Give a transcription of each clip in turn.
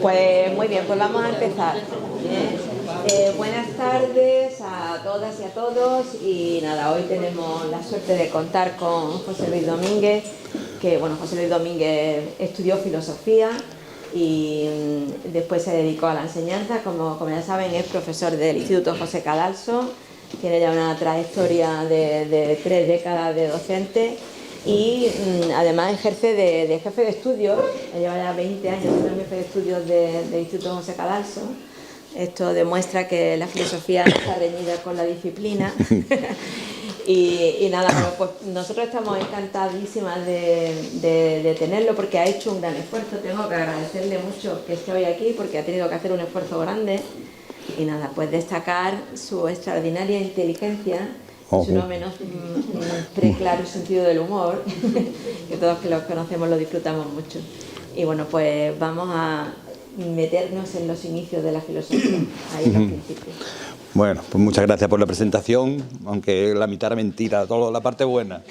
Pues muy bien, pues vamos a empezar. Buenas tardes a todas y a todos. Y nada, hoy tenemos la suerte de contar con José Luis Domínguez, que bueno, José Luis Domínguez estudió filosofía y después se dedicó a la enseñanza. Como ya saben, es profesor del Instituto José Cadalso, tiene ya una trayectoria de 3 décadas de docente. Y además ejerce de jefe de estudios, lleva ya 20 años siendo jefe de estudios del Instituto José Cadalso. Esto demuestra que la filosofía no está reñida con la disciplina. y nada, bueno, pues nosotros estamos encantadísimas de tenerlo, porque ha hecho un gran esfuerzo. Tengo que agradecerle mucho que esté hoy aquí, porque ha tenido que hacer un esfuerzo grande. Y nada, pues destacar su extraordinaria inteligencia, su no menos preclaro sentido del humor, que todos que los conocemos lo disfrutamos mucho. Y bueno, pues vamos a meternos en los inicios de la filosofía, ahí en los principios. Bueno, pues muchas gracias por la presentación, aunque la mitad era mentira, toda la parte buena.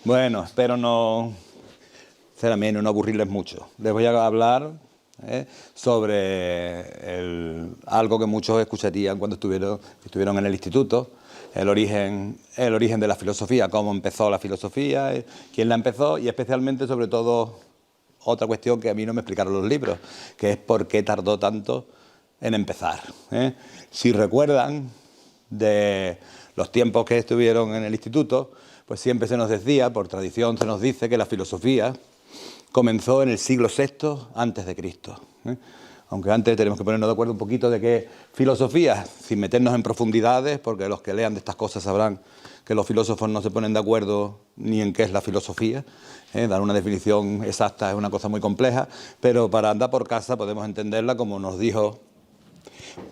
Bueno, espero no ser ameno, no aburrirles mucho. Les voy a hablar sobre algo que muchos escucharían cuando estuvieron en el instituto. El origen de la filosofía, cómo empezó la filosofía, quién la empezó, y especialmente, sobre todo, otra cuestión que a mí no me explicaron los libros, que es por qué tardó tanto en empezar. Si recuerdan de los tiempos que estuvieron en el instituto, pues siempre se nos decía, por tradición se nos dice, que la filosofía comenzó en el siglo VI antes de Cristo. Aunque antes tenemos que ponernos de acuerdo un poquito de qué filosofía, sin meternos en profundidades, porque los que lean de estas cosas sabrán que los filósofos no se ponen de acuerdo ni en qué es la filosofía. Dar una definición exacta es una cosa muy compleja, pero para andar por casa podemos entenderla como nos dijo,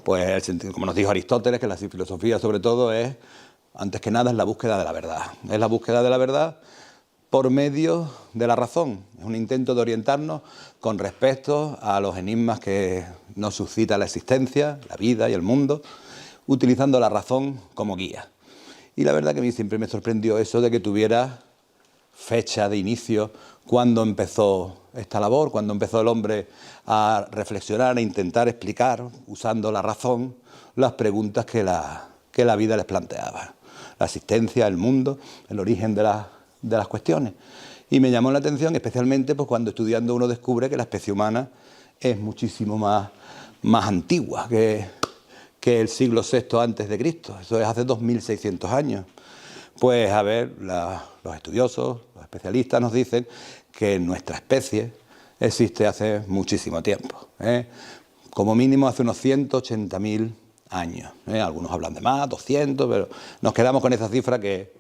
como nos dijo Aristóteles, que la filosofía sobre todo es, antes que nada, es la búsqueda de la verdad. Es la búsqueda de la verdad por medio de la razón. Es un intento de orientarnos con respecto a los enigmas que nos suscita la existencia, la vida y el mundo, utilizando la razón como guía. Y la verdad que a mí siempre me sorprendió eso de que tuviera fecha de inicio, cuando empezó esta labor, cuando empezó el hombre a reflexionar, a intentar explicar, usando la razón, las preguntas que la vida les planteaba. La existencia, el mundo, el origen de las cuestiones. Y me llamó la atención especialmente pues, cuando estudiando uno descubre que la especie humana es muchísimo más antigua que el siglo VI antes de Cristo. Eso es hace 2600 años. Pues a ver, los estudiosos, los especialistas nos dicen que nuestra especie existe hace muchísimo tiempo. Como mínimo hace unos 180.000 años. Algunos hablan de más, 200, pero nos quedamos con esa cifra que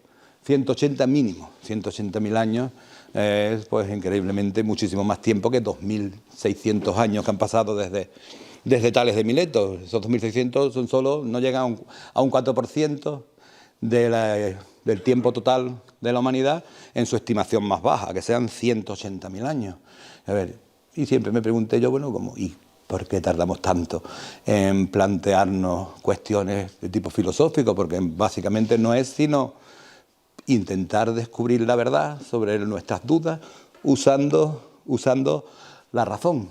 180 mínimo, 180.000 años, es pues increíblemente muchísimo más tiempo que 2.600 años que han pasado desde Tales de Mileto. Esos 2.600 no llegan a un 4% del tiempo total de la humanidad en su estimación más baja, que sean 180.000 años. A ver, y siempre me pregunté yo, bueno, ¿y por qué tardamos tanto en plantearnos cuestiones de tipo filosófico? Porque básicamente no es sino intentar descubrir la verdad sobre nuestras dudas usando la razón.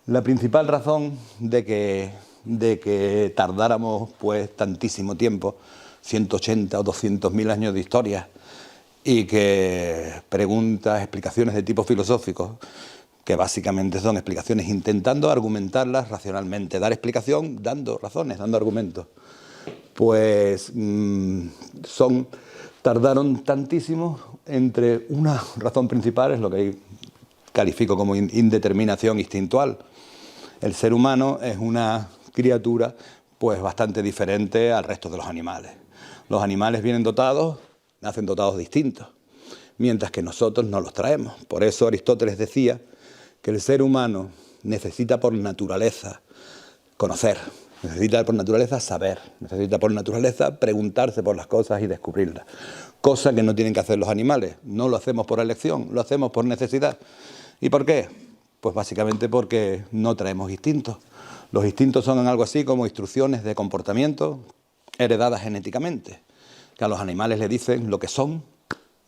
La principal razón de que tardáramos pues tantísimo tiempo, 180 o 200.000 años de historia, y que preguntas, explicaciones de tipo filosófico, que básicamente son explicaciones intentando argumentarlas racionalmente, dar explicación dando razones, dando argumentos, pues tardaron tantísimo. Entre una razón principal es lo que califico como indeterminación instintual. El ser humano es una criatura pues bastante diferente al resto de los animales. Los animales nacen dotados distintos, mientras que nosotros no los traemos. Por eso Aristóteles decía que el ser humano necesita por naturaleza conocer, necesita por naturaleza saber, necesita por naturaleza preguntarse por las cosas y descubrirlas. Cosa que no tienen que hacer los animales. No lo hacemos por elección, lo hacemos por necesidad. ¿Y por qué? Pues básicamente porque no traemos instintos. Los instintos son algo así como instrucciones de comportamiento heredadas genéticamente, que a los animales le dicen lo que son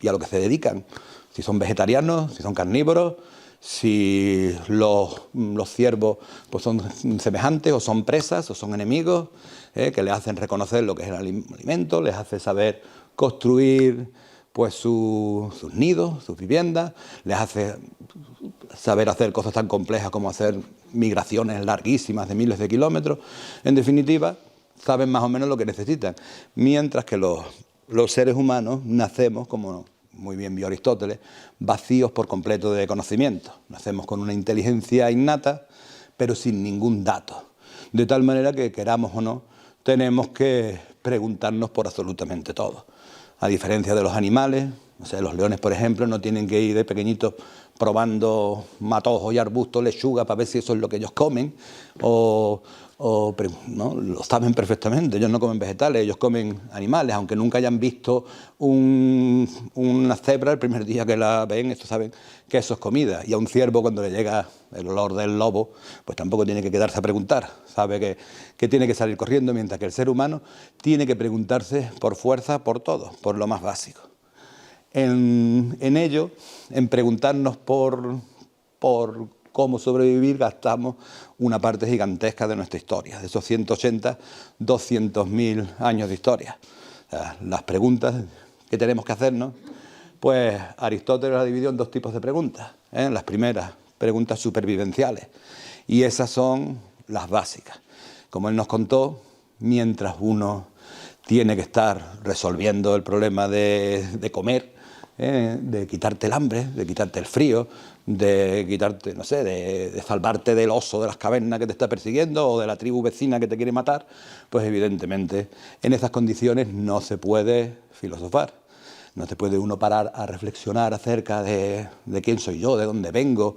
y a lo que se dedican. Si son vegetarianos, si son carnívoros, si los ciervos pues son semejantes o son presas o son enemigos, que les hacen reconocer lo que es el alimento, les hace saber construir pues sus nidos, sus viviendas, les hace saber hacer cosas tan complejas como hacer migraciones larguísimas de miles de kilómetros. En definitiva, saben más o menos lo que necesitan, mientras que los seres humanos nacemos, como muy bien vio Aristóteles, vacíos por completo de conocimiento. Nacemos con una inteligencia innata, pero sin ningún dato. De tal manera que, queramos o no, tenemos que preguntarnos por absolutamente todo. A diferencia de los animales, o sea, los leones, por ejemplo, no tienen que ir de pequeñitos probando matojos y arbustos, lechuga, para ver si eso es lo que ellos comen, ¿no? Lo saben perfectamente. Ellos no comen vegetales, ellos comen animales, aunque nunca hayan visto una cebra el primer día que la ven, estos saben que eso es comida. Y a un ciervo, cuando le llega el olor del lobo, pues tampoco tiene que quedarse a preguntar, sabe que tiene que salir corriendo, mientras que el ser humano tiene que preguntarse por fuerza, por todo, por lo más básico. En ello, en preguntarnos por cómo sobrevivir, gastamos una parte gigantesca de nuestra historia, de esos 180, 200.000 años de historia. Las preguntas que tenemos que hacernos, pues Aristóteles las dividió en dos tipos de preguntas. Las primeras, preguntas supervivenciales, y esas son las básicas. Como él nos contó, mientras uno tiene que estar resolviendo el problema de comer, de quitarte el hambre, de quitarte el frío, de quitarte, no sé, de salvarte del oso de las cavernas que te está persiguiendo o de la tribu vecina que te quiere matar, pues evidentemente en esas condiciones no se puede filosofar. No se puede uno parar a reflexionar acerca de quién soy yo, de dónde vengo,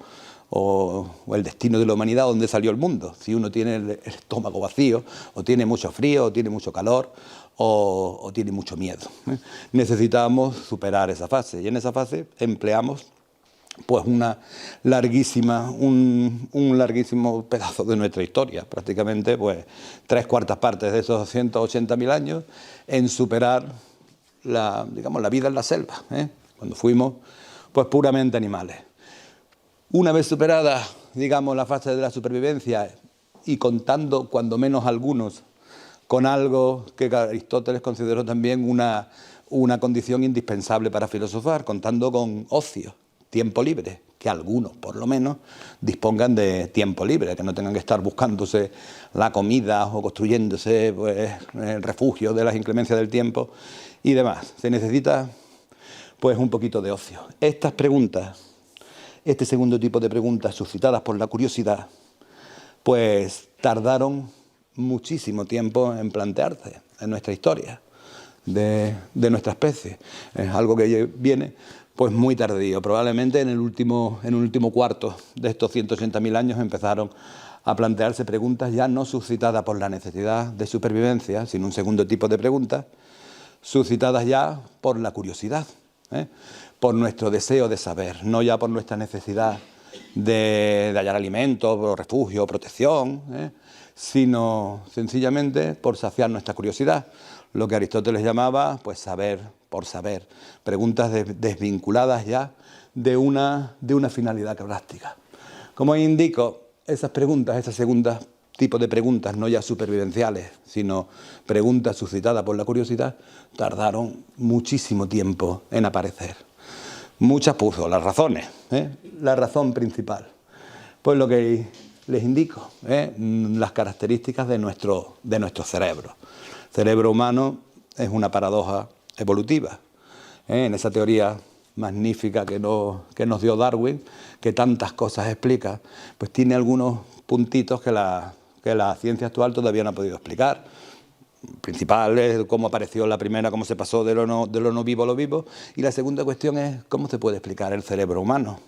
o el destino de la humanidad, dónde salió el mundo. Si uno tiene el estómago vacío, o tiene mucho frío, o tiene mucho calor, o tiene mucho miedo. Necesitamos superar esa fase, y en esa fase empleamos pues un larguísimo pedazo de nuestra historia, prácticamente pues 3/4 partes de esos 180.000 años en superar la vida en la selva, cuando fuimos pues puramente animales. Una vez superada, digamos, la fase de la supervivencia y contando cuando menos algunos con algo que Aristóteles consideró también una condición indispensable para filosofar, contando con ocio, tiempo libre, que algunos, por lo menos, dispongan de tiempo libre, que no tengan que estar buscándose la comida o construyéndose pues, el refugio de las inclemencias del tiempo y demás. Se necesita pues un poquito de ocio. Estas preguntas, este segundo tipo de preguntas suscitadas por la curiosidad, pues tardaron muchísimo tiempo en plantearse en nuestra historia de nuestra especie. Es algo que viene pues muy tardío. Probablemente en el último cuarto de estos 180.000 años empezaron a plantearse preguntas ya no suscitadas por la necesidad de supervivencia, sino un segundo tipo de preguntas suscitadas ya por la curiosidad, por nuestro deseo de saber, no ya por nuestra necesidad de hallar alimento, refugio, protección, sino sencillamente por saciar nuestra curiosidad, lo que Aristóteles llamaba pues saber por saber, preguntas desvinculadas ya de una finalidad práctica. Como indico, esas preguntas, ese segundo tipo de preguntas, no ya supervivenciales, sino preguntas suscitadas por la curiosidad, tardaron muchísimo tiempo en aparecer. Muchas puso las razones, la razón principal, pues lo que les indico, las características de nuestro cerebro. El cerebro humano es una paradoja evolutiva. En esa teoría magnífica que nos dio Darwin, que tantas cosas explica, pues tiene algunos puntitos que la ciencia actual todavía no ha podido explicar. El principal es cómo apareció la primera, cómo se pasó de lo no vivo a lo vivo, y la segunda cuestión es cómo se puede explicar el cerebro humano.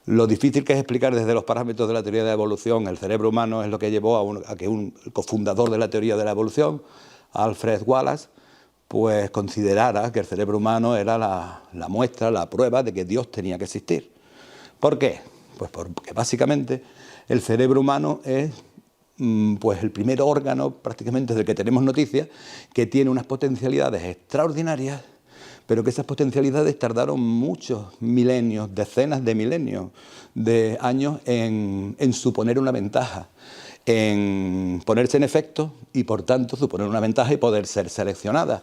Lo difícil que es explicar desde los parámetros de la teoría de la evolución el cerebro humano es lo que llevó a que un cofundador de la teoría de la evolución, Alfred Wallace, pues considerara que el cerebro humano era la muestra, la prueba de que Dios tenía que existir. ¿Por qué? Pues porque básicamente el cerebro humano es pues el primer órgano prácticamente del que tenemos noticia que tiene unas potencialidades extraordinarias pero que esas potencialidades tardaron muchos milenios, decenas de milenios de años en suponer una ventaja, en ponerse en efecto y por tanto suponer una ventaja y poder ser seleccionadas.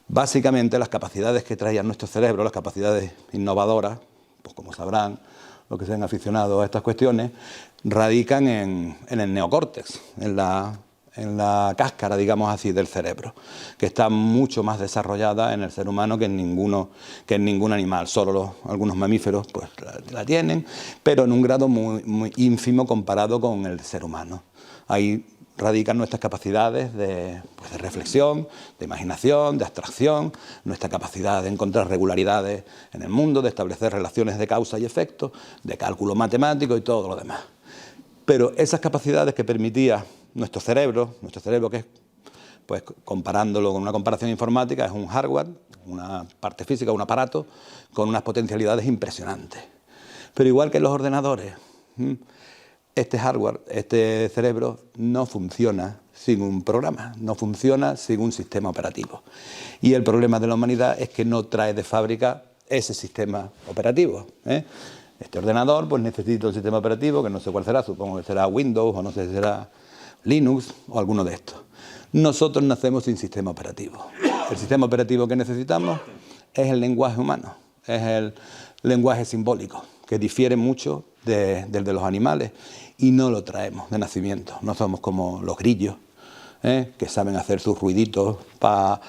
Básicamente las capacidades que traían nuestro cerebro, las capacidades innovadoras, pues como sabrán los que sean aficionados a estas cuestiones, radican en el neocórtex, en la cáscara, digamos así, del cerebro, que está mucho más desarrollada en el ser humano que en ningún animal. Solo algunos mamíferos pues la tienen, pero en un grado muy ínfimo comparado con el ser humano. Ahí radican nuestras capacidades de reflexión, de imaginación, de abstracción, nuestra capacidad de encontrar regularidades en el mundo, de establecer relaciones de causa y efecto, de cálculo matemático y todo lo demás. Pero esas capacidades que permitía nuestro cerebro que es, pues comparándolo con una comparación informática, es un hardware, una parte física, un aparato con unas potencialidades impresionantes. Pero igual que en los ordenadores, este hardware, este cerebro, no funciona sin un programa, no funciona sin un sistema operativo. Y el problema de la humanidad es que no trae de fábrica ese sistema operativo, Este ordenador pues necesita un sistema operativo, que no sé cuál será, supongo que será Windows o no sé si será Linux o alguno de estos. Nosotros nacemos sin sistema operativo. El sistema operativo que necesitamos es el lenguaje humano, es el lenguaje simbólico, que difiere mucho del de los animales y no lo traemos de nacimiento. No somos como los grillos, que saben hacer sus ruiditos para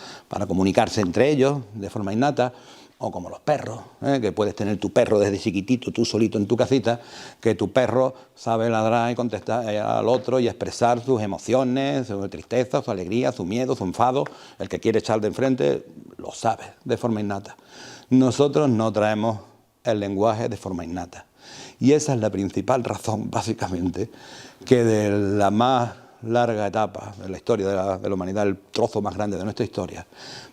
comunicarse entre ellos de forma innata, o como los perros, que puedes tener tu perro desde chiquitito, tú solito en tu casita, que tu perro sabe ladrar y contestar al otro y expresar sus emociones, su tristeza, su alegría, su miedo, su enfado. El que quiere echar de enfrente lo sabe de forma innata. Nosotros no traemos el lenguaje de forma innata. Y esa es la principal razón, básicamente, que de la más larga etapa de la historia de la humanidad, el trozo más grande de nuestra historia,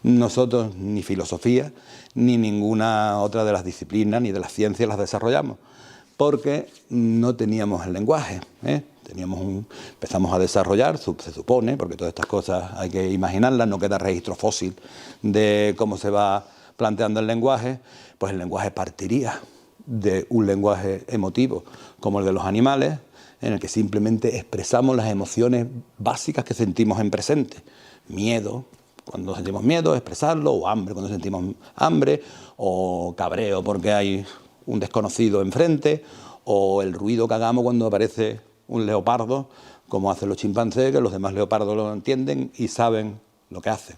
nosotros ni filosofía ni ninguna otra de las disciplinas ni de las ciencias las desarrollamos, porque no teníamos el lenguaje, empezamos a desarrollar, se supone, porque todas estas cosas hay que imaginarlas, no queda registro fósil de cómo se va planteando el lenguaje, pues el lenguaje partiría de un lenguaje emotivo como el de los animales, en el que simplemente expresamos las emociones básicas que sentimos en presente. Miedo, cuando sentimos miedo, expresarlo, o hambre cuando sentimos hambre, o cabreo porque hay un desconocido enfrente, o el ruido que hagamos cuando aparece un leopardo, como hacen los chimpancés, que los demás leopardos lo entienden y saben lo que hacen.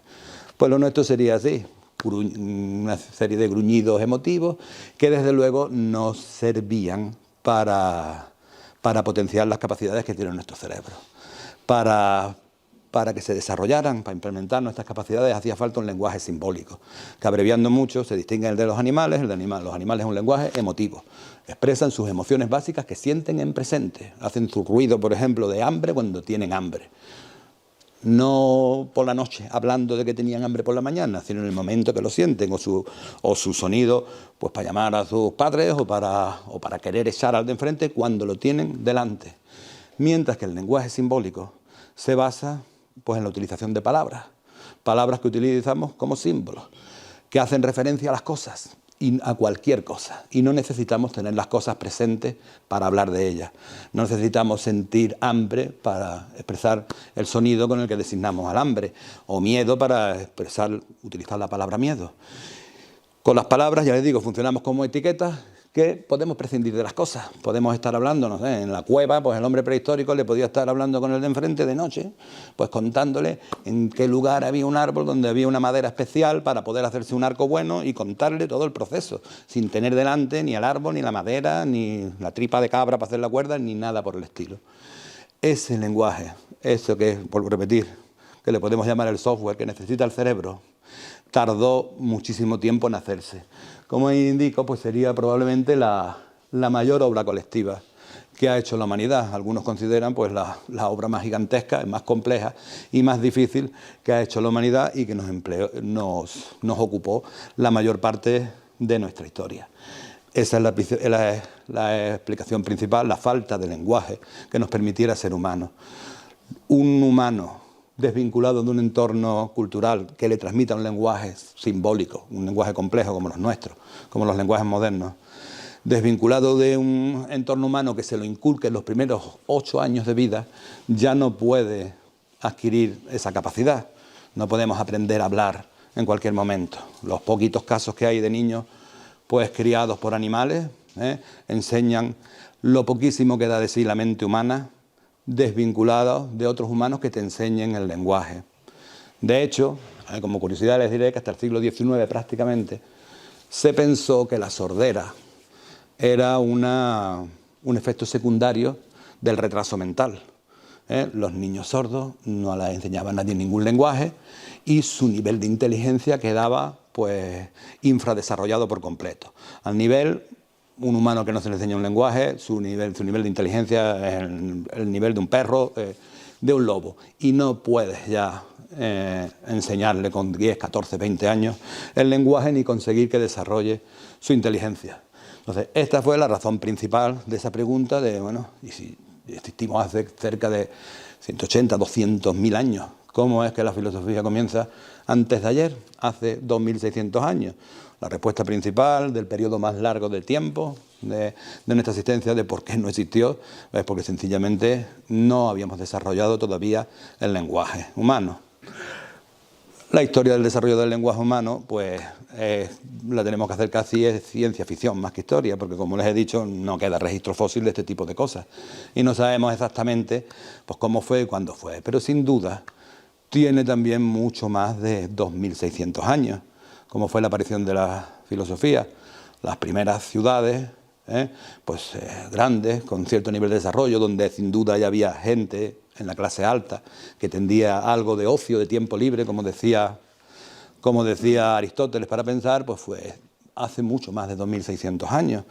Pues lo nuestro sería así, una serie de gruñidos emotivos que desde luego nos servían para potenciar las capacidades que tiene nuestro cerebro. Para que se desarrollaran, para implementar nuestras capacidades, hacía falta un lenguaje simbólico, que abreviando mucho se distingue del de los animales. Los animales es un lenguaje emotivo, expresan sus emociones básicas que sienten en presente, hacen su ruido, por ejemplo, de hambre cuando tienen hambre. No por la noche, hablando de que tenían hambre por la mañana, sino en el momento que lo sienten, o su sonido, pues para llamar a sus padres o para querer echar al de enfrente cuando lo tienen delante. Mientras que el lenguaje simbólico se basa pues en la utilización de palabras que utilizamos como símbolos, que hacen referencia a las cosas y a cualquier cosa, y no necesitamos tener las cosas presentes para hablar de ellas. No necesitamos sentir hambre para expresar el sonido con el que designamos al hambre, o miedo para utilizar la palabra miedo. Con las palabras, ya les digo, funcionamos como etiquetas que podemos prescindir de las cosas. Podemos estar hablando, no sé, en la cueva, pues el hombre prehistórico le podía estar hablando con el de enfrente de noche, pues contándole en qué lugar había un árbol donde había una madera especial para poder hacerse un arco bueno y contarle todo el proceso, sin tener delante ni el árbol, ni la madera, ni la tripa de cabra para hacer la cuerda, ni nada por el estilo. Ese lenguaje, eso que, vuelvo a repetir, que le podemos llamar el software que necesita el cerebro, tardó muchísimo tiempo en hacerse. Como indico, pues sería probablemente la mayor obra colectiva que ha hecho la humanidad. Algunos consideran pues la obra más gigantesca, más compleja y más difícil que ha hecho la humanidad y que nos ocupó la mayor parte de nuestra historia. Esa es la explicación principal, la falta de lenguaje que nos permitiera ser humanos. Un humano desvinculado de un entorno cultural que le transmita un lenguaje simbólico, un lenguaje complejo como los nuestros, como los lenguajes modernos, desvinculado de un entorno humano que se lo inculque en los primeros 8 años de vida, ya no puede adquirir esa capacidad. No podemos aprender a hablar en cualquier momento. Los poquitos casos que hay de niños pues criados por animales enseñan lo poquísimo que da de sí la mente humana, desvinculados de otros humanos que te enseñen el lenguaje. De hecho, como curiosidad les diré que hasta el siglo XIX prácticamente se pensó que la sordera era un efecto secundario del retraso mental. Los niños sordos no les enseñaba a nadie ningún lenguaje y su nivel de inteligencia quedaba pues infradesarrollado por completo. Al nivel, un humano que no se le enseña un lenguaje, su nivel de inteligencia es el nivel de un perro, de un lobo. Y no puedes ya enseñarle con 10, 14, 20 años el lenguaje ni conseguir que desarrolle su inteligencia. Entonces, esta fue la razón principal de esa pregunta de, bueno, y si existimos hace cerca de 180, 200.000 años, ¿cómo es que la filosofía comienza antes de ayer, hace 2.600 años? La respuesta principal del periodo más largo de tiempo de nuestra existencia, de por qué no existió, es porque sencillamente no habíamos desarrollado todavía el lenguaje humano. La historia del desarrollo del lenguaje humano, pues la tenemos que hacer casi es ciencia ficción más que historia, porque como les he dicho, no queda registro fósil de este tipo de cosas. Y no sabemos exactamente pues, cómo fue y cuándo fue, pero sin duda tiene también mucho más de 2.600 años, como fue la aparición de la filosofía. Las primeras ciudades, grandes, con cierto nivel de desarrollo, donde sin duda ya había gente en la clase alta que tendía algo de ocio, de tiempo libre, como decía Aristóteles, para pensar, pues fue hace mucho más de 2.600 años.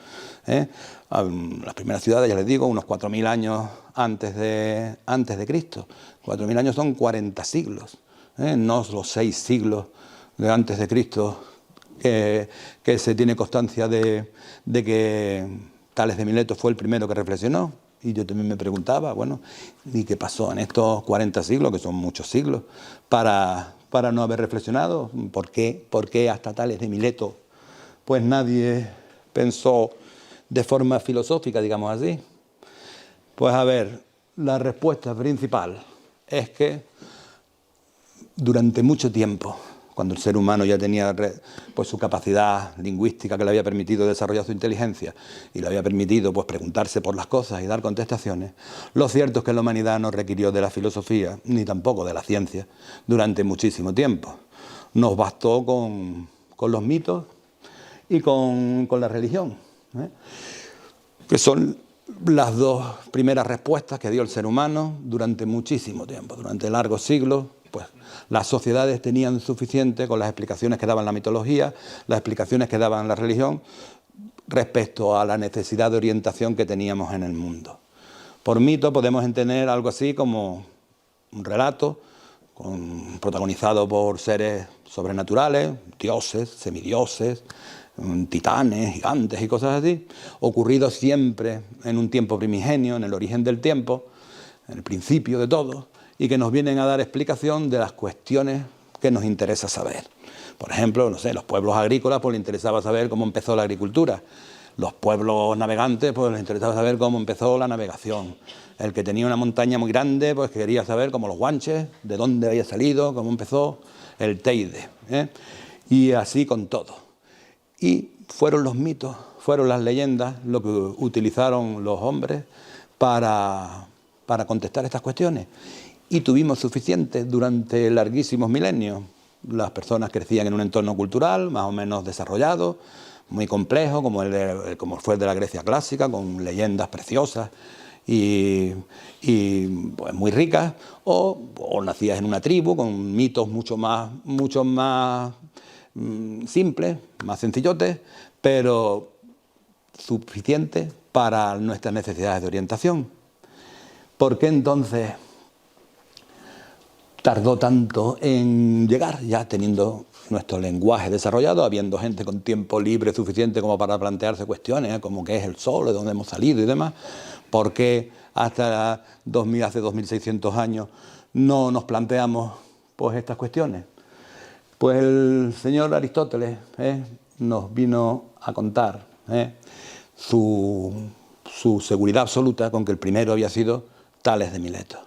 Las primeras ciudades, ya les digo, unos 4.000 años antes de Cristo. 4.000 años son 40 siglos, no los 6 siglos de antes de Cristo que se tiene constancia de que Tales de Mileto fue el primero que reflexionó. Y yo también me preguntaba, bueno, ¿y qué pasó en estos 40 siglos, que son muchos siglos, para no haber reflexionado? ¿Por qué hasta Tales de Mileto pues nadie pensó de forma filosófica, digamos así? Pues a ver, la respuesta principal es que durante mucho tiempo, cuando el ser humano ya tenía pues, su capacidad lingüística que le había permitido desarrollar su inteligencia y le había permitido pues, preguntarse por las cosas y dar contestaciones, lo cierto es que la humanidad no requirió de la filosofía ni tampoco de la ciencia durante muchísimo tiempo. Nos bastó con los mitos y con la religión, que son las dos primeras respuestas que dio el ser humano durante muchísimo tiempo, durante largos siglos. Pues las sociedades tenían suficiente con las explicaciones que daban la mitología, las explicaciones que daban la religión, respecto a la necesidad de orientación que teníamos en el mundo. Por mito podemos entender algo así como un relato protagonizado por seres sobrenaturales, dioses, semidioses, titanes, gigantes y cosas así, ocurridos siempre en un tiempo primigenio, en el origen del tiempo, en el principio de todo, y que nos vienen a dar explicación de las cuestiones que nos interesa saber. Por ejemplo, no sé, los pueblos agrícolas pues les interesaba saber cómo empezó la agricultura. Los pueblos navegantes pues les interesaba saber cómo empezó la navegación. El que tenía una montaña muy grande pues quería saber, como los guanches, de dónde había salido, cómo empezó el Teide. Y así con todo. Y fueron los mitos, fueron las leyendas lo que utilizaron los hombres para contestar estas cuestiones. Y tuvimos suficiente durante larguísimos milenios. Las personas crecían en un entorno cultural más o menos desarrollado, muy complejo, como fue el de la Grecia clásica, con leyendas preciosas y pues, muy ricas, o nacías en una tribu con mitos mucho más simples, más sencillotes, pero suficientes para nuestras necesidades de orientación. ¿Por qué entonces tardó tanto en llegar, ya teniendo nuestro lenguaje desarrollado, habiendo gente con tiempo libre suficiente como para plantearse cuestiones, como qué es el Sol, de dónde hemos salido y demás? ¿Por qué hasta hace 2.600 años no nos planteamos pues estas cuestiones. Pues el señor Aristóteles nos vino a contar su seguridad absoluta con que el primero había sido Tales de Mileto.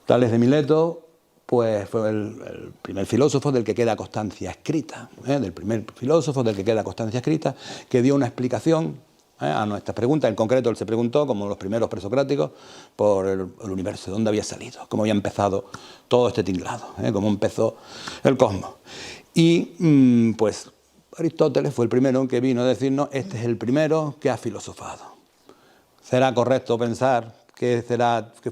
Tales de Mileto pues fue el primer filósofo del que queda constancia escrita, del primer filósofo del que queda constancia escrita, que dio una explicación a nuestras preguntas. En concreto, él se preguntó, como los primeros presocráticos, por el universo, dónde había salido, cómo había empezado todo este tinglado, cómo empezó el cosmos. Y pues Aristóteles fue el primero que vino a decirnos, este es el primero que ha filosofado. ¿Será correcto pensar que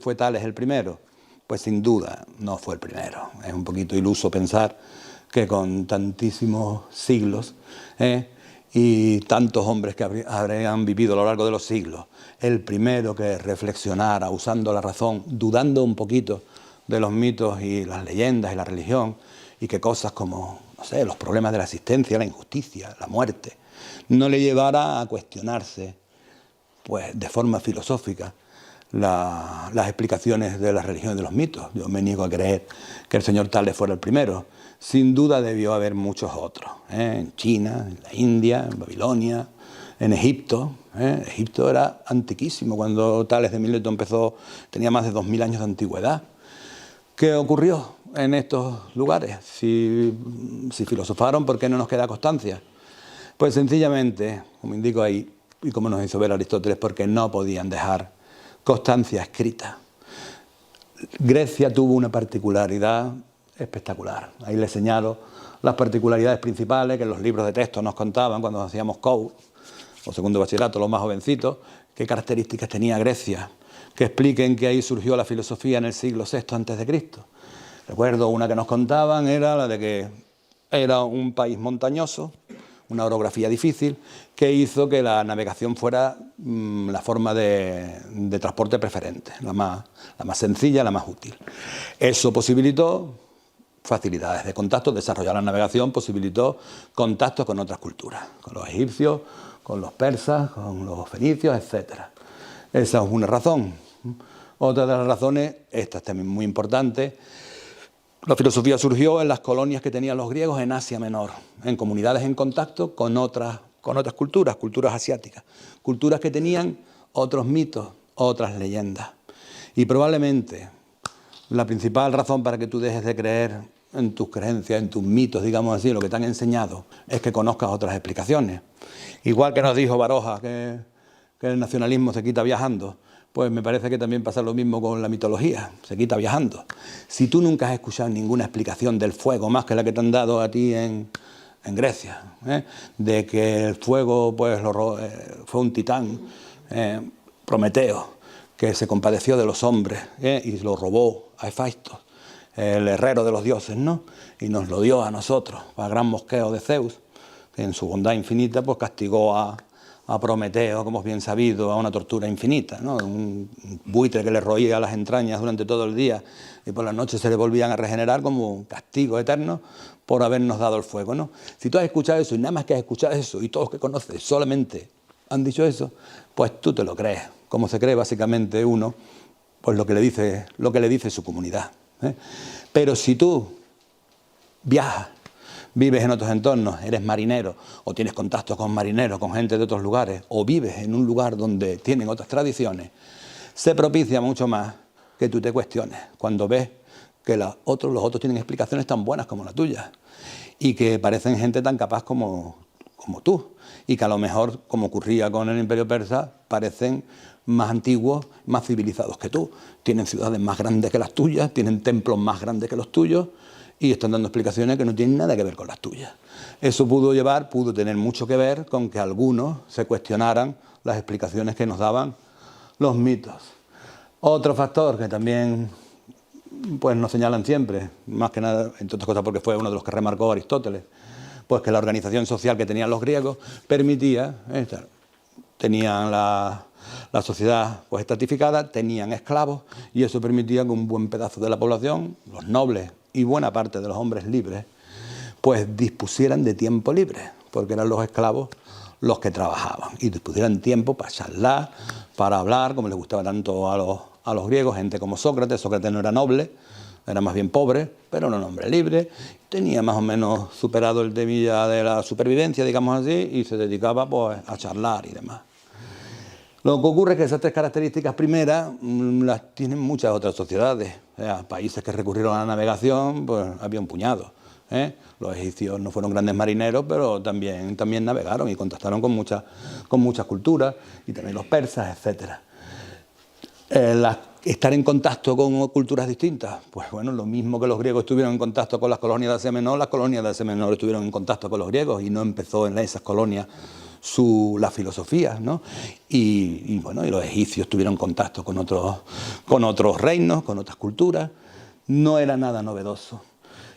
fue Tales el primero? Pues sin duda no fue el primero. Es un poquito iluso pensar que con tantísimos siglos y tantos hombres que habrían vivido a lo largo de los siglos, el primero que reflexionara usando la razón, dudando un poquito de los mitos y las leyendas y la religión, y que cosas como, no sé, los problemas de la existencia, la injusticia, la muerte, no le llevara a cuestionarse pues de forma filosófica las explicaciones de las religiones de los mitos. Yo me niego a creer que el señor Tales fuera el primero. Sin duda debió haber muchos otros, en China, en la India, en Babilonia, en Egipto. Egipto era antiquísimo cuando Tales de Mileto empezó, tenía más de 2000 años de antigüedad. ¿Qué ocurrió en estos lugares? Si filosofaron, ¿por qué no nos queda constancia? Pues sencillamente, como indico ahí, y como nos hizo ver Aristóteles, porque no podían dejar constancia escrita. Grecia tuvo una particularidad espectacular. Ahí les señalo las particularidades principales que en los libros de texto nos contaban cuando hacíamos COU, o segundo bachillerato, los más jovencitos, qué características tenía Grecia, que expliquen que ahí surgió la filosofía en el siglo VI a.C. Recuerdo una que nos contaban, era la de que era un país montañoso, una orografía difícil, que hizo que la navegación fuera la forma de transporte preferente, la más sencilla, la más útil. Eso posibilitó facilidades de contacto, desarrollar la navegación posibilitó contactos con otras culturas, con los egipcios, con los persas, con los fenicios, etc. Esa es una razón. Otra de las razones, esta es también muy importante, la filosofía surgió en las colonias que tenían los griegos en Asia Menor, en comunidades en contacto con otras culturas asiáticas, culturas que tenían otros mitos, otras leyendas. Y probablemente la principal razón para que tú dejes de creer en tus creencias, en tus mitos, digamos así, lo que te han enseñado, es que conozcas otras explicaciones. Igual que nos dijo Baroja que el nacionalismo se quita viajando, pues me parece que también pasa lo mismo con la mitología, se quita viajando. Si tú nunca has escuchado ninguna explicación del fuego, más que la que te han dado a ti en Grecia, de que el fuego pues, fue un titán, Prometeo, que se compadeció de los hombres y lo robó a Hefaisto, el herrero de los dioses, ¿no? Y nos lo dio a nosotros, al gran mosqueo de Zeus, que en su bondad infinita pues, castigó a Prometeo, como es bien sabido, a una tortura infinita, ¿no? Un buitre que le roía las entrañas durante todo el día y por la noche se le volvían a regenerar como un castigo eterno por habernos dado el fuego, ¿no? Si tú has escuchado eso y nada más que has escuchado eso y todos que conoces solamente han dicho eso, pues tú te lo crees, como se cree básicamente uno, pues lo que le dice su comunidad. Pero si tú viajas, vives en otros entornos, eres marinero o tienes contactos con marineros, con gente de otros lugares, o vives en un lugar donde tienen otras tradiciones, se propicia mucho más que tú te cuestiones cuando ves que los otros tienen explicaciones tan buenas como la tuya y que parecen gente tan capaz como tú y que a lo mejor, como ocurría con el Imperio Persa, parecen más antiguos, más civilizados que tú. Tienen ciudades más grandes que las tuyas, tienen templos más grandes que los tuyos, y están dando explicaciones que no tienen nada que ver con las tuyas. Eso pudo tener mucho que ver con que algunos se cuestionaran las explicaciones que nos daban los mitos. Otro factor que también pues, nos señalan siempre, más que nada, entre otras cosas porque fue uno de los que remarcó Aristóteles, pues que la organización social que tenían los griegos permitía, tenían la sociedad pues, estratificada, tenían esclavos, y eso permitía que un buen pedazo de la población, los nobles y buena parte de los hombres libres, pues dispusieran de tiempo libre, porque eran los esclavos los que trabajaban, y dispusieran tiempo para charlar, para hablar, como les gustaba tanto a los griegos, gente como Sócrates. Sócrates no era noble, era más bien pobre, pero era un hombre libre, tenía más o menos superado el temilla de la supervivencia, digamos así, y se dedicaba pues a charlar y demás. Lo que ocurre es que esas tres características primeras las tienen muchas otras sociedades. O sea, países que recurrieron a la navegación, pues había un puñado. Los egipcios no fueron grandes marineros, pero también navegaron y contactaron con muchas culturas, y también los persas, etc. Estar en contacto con culturas distintas, pues bueno, lo mismo que los griegos estuvieron en contacto con las colonias de Asia Menor, las colonias de Asia Menor estuvieron en contacto con los griegos, y no empezó en esas colonias la filosofía, ¿no? Y bueno, y los egipcios tuvieron contacto con otros reinos, con otras culturas. No era nada novedoso.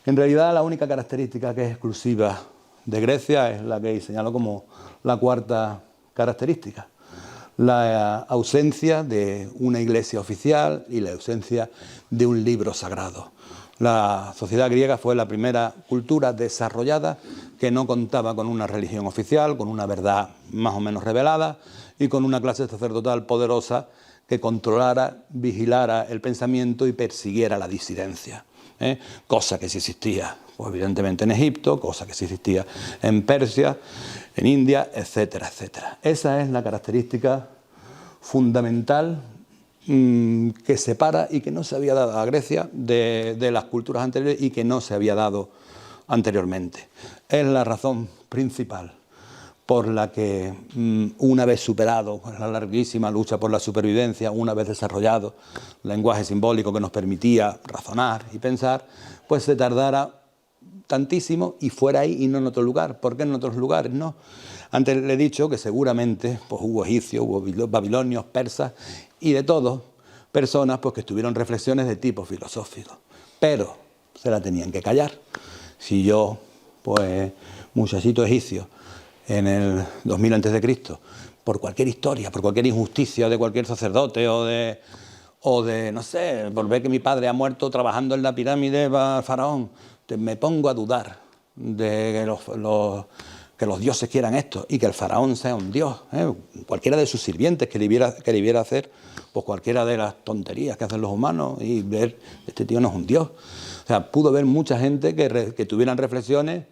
En realidad, la única característica que es exclusiva de Grecia es la que señalo como la cuarta característica: la ausencia de una iglesia oficial y la ausencia de un libro sagrado. La sociedad griega fue la primera cultura desarrollada que no contaba con una religión oficial, con una verdad más o menos revelada y con una clase sacerdotal poderosa que controlara, vigilara el pensamiento y persiguiera la disidencia. Cosa que sí existía, pues, evidentemente en Egipto, cosa que sí existía en Persia, en India, etcétera, etcétera. Esa es la característica fundamental que separa y que no se había dado a Grecia de las culturas anteriores y que no se había dado anteriormente. Es la razón principal por la que, una vez superado la larguísima lucha por la supervivencia, una vez desarrollado el lenguaje simbólico que nos permitía razonar y pensar, pues se tardara tantísimo y fuera ahí y no en otro lugar. ¿Por qué en otros lugares? No. Antes le he dicho que seguramente pues, hubo egipcios, hubo babilonios, persas y de todo, personas pues, que tuvieron reflexiones de tipo filosófico, pero se la tenían que callar. Si yo, pues, muchachito egipcio, en el 2000 a.C., por cualquier historia, por cualquier injusticia de cualquier sacerdote o de, no sé, por ver que mi padre ha muerto trabajando en la pirámide para el faraón, me pongo a dudar de que los dioses quieran esto y que el faraón sea un dios. Cualquiera de sus sirvientes que le viera hacer pues cualquiera de las tonterías que hacen los humanos y ver, este tío no es un dios. O sea, pudo haber mucha gente que tuvieran reflexiones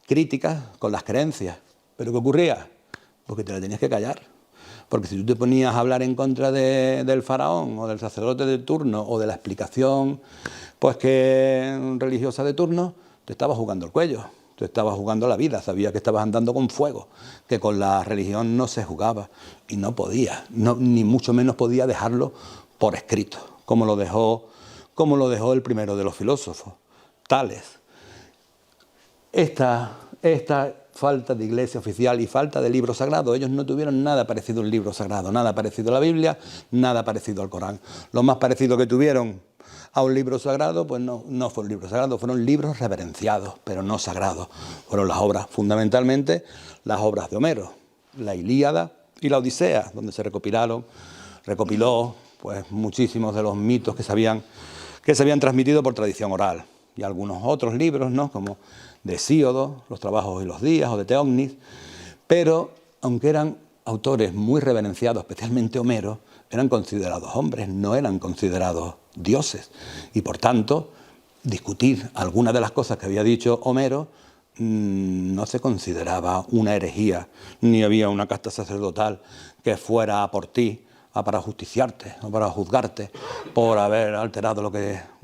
críticas con las creencias. ¿Pero qué ocurría? Porque te la tenías que callar. Porque si tú te ponías a hablar en contra del faraón o del sacerdote de turno o de la explicación pues que religiosa de turno, te estabas jugando el cuello, te estabas jugando la vida, sabías que estabas andando con fuego, que con la religión no se jugaba y no podía, ni mucho menos podía dejarlo por escrito, como lo dejó el primero de los filósofos, Tales. Esta falta de iglesia oficial y falta de libro sagrado, ellos no tuvieron nada parecido a un libro sagrado, nada parecido a la Biblia, nada parecido al Corán. Lo más parecido que tuvieron a un libro sagrado, pues no fue un libro sagrado, fueron libros reverenciados, pero no sagrados. Fueron las obras, fundamentalmente las obras de Homero, la Ilíada y la Odisea, donde se recopiló pues muchísimos de los mitos que se habían transmitido por tradición oral, y algunos otros libros, ¿no?, como de Hesíodo, Los trabajos y los días, o de Teognis, pero aunque eran autores muy reverenciados, especialmente Homero, eran considerados hombres, no eran considerados dioses, y por tanto discutir algunas de las cosas que había dicho Homero no se consideraba una herejía, ni había una casta sacerdotal que fuera a por ti para justiciarte o para juzgarte por haber alterado lo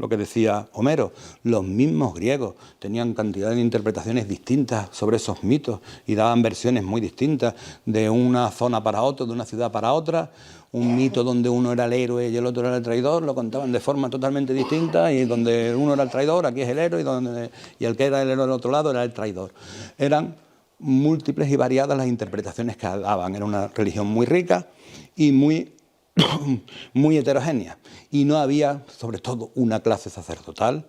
que decía Homero. Los mismos griegos tenían cantidad de interpretaciones distintas sobre esos mitos y daban versiones muy distintas de una zona para otra, de una ciudad para otra. Un mito donde uno era el héroe y el otro era el traidor, lo contaban de forma totalmente distinta, y donde uno era el traidor, aquí es el héroe, y el que era el héroe del otro lado era el traidor. Eran múltiples y variadas las interpretaciones que daban. Era una religión muy rica y muy heterogénea, y no había, sobre todo, una clase sacerdotal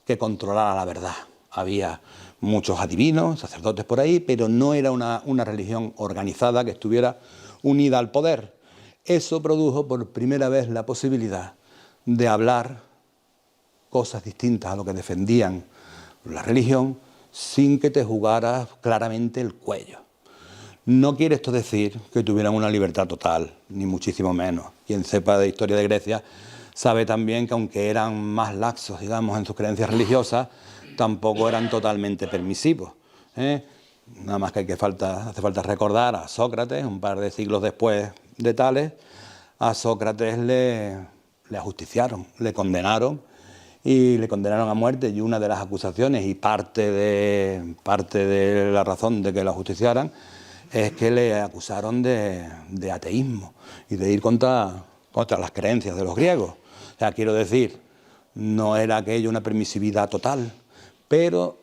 que controlara la verdad. Había muchos adivinos, sacerdotes por ahí, pero no era una religión organizada que estuviera unida al poder. Eso produjo por primera vez la posibilidad de hablar cosas distintas a lo que defendían la religión sin que te jugaras claramente el cuello. No quiere esto decir que tuvieran una libertad total, ni muchísimo menos. Quien sepa de historia de Grecia sabe también que aunque eran más laxos, digamos, en sus creencias religiosas, tampoco eran totalmente permisivos, ¿eh? Nada más que hace falta recordar a Sócrates, un par de siglos después de Tales. A Sócrates le ajusticiaron, le condenaron a muerte, y una de las acusaciones y parte de la razón de que lo ajusticiaran es que le acusaron de ateísmo y de ir contra las creencias de los griegos. O sea, quiero decir, no era aquello una permisividad total, pero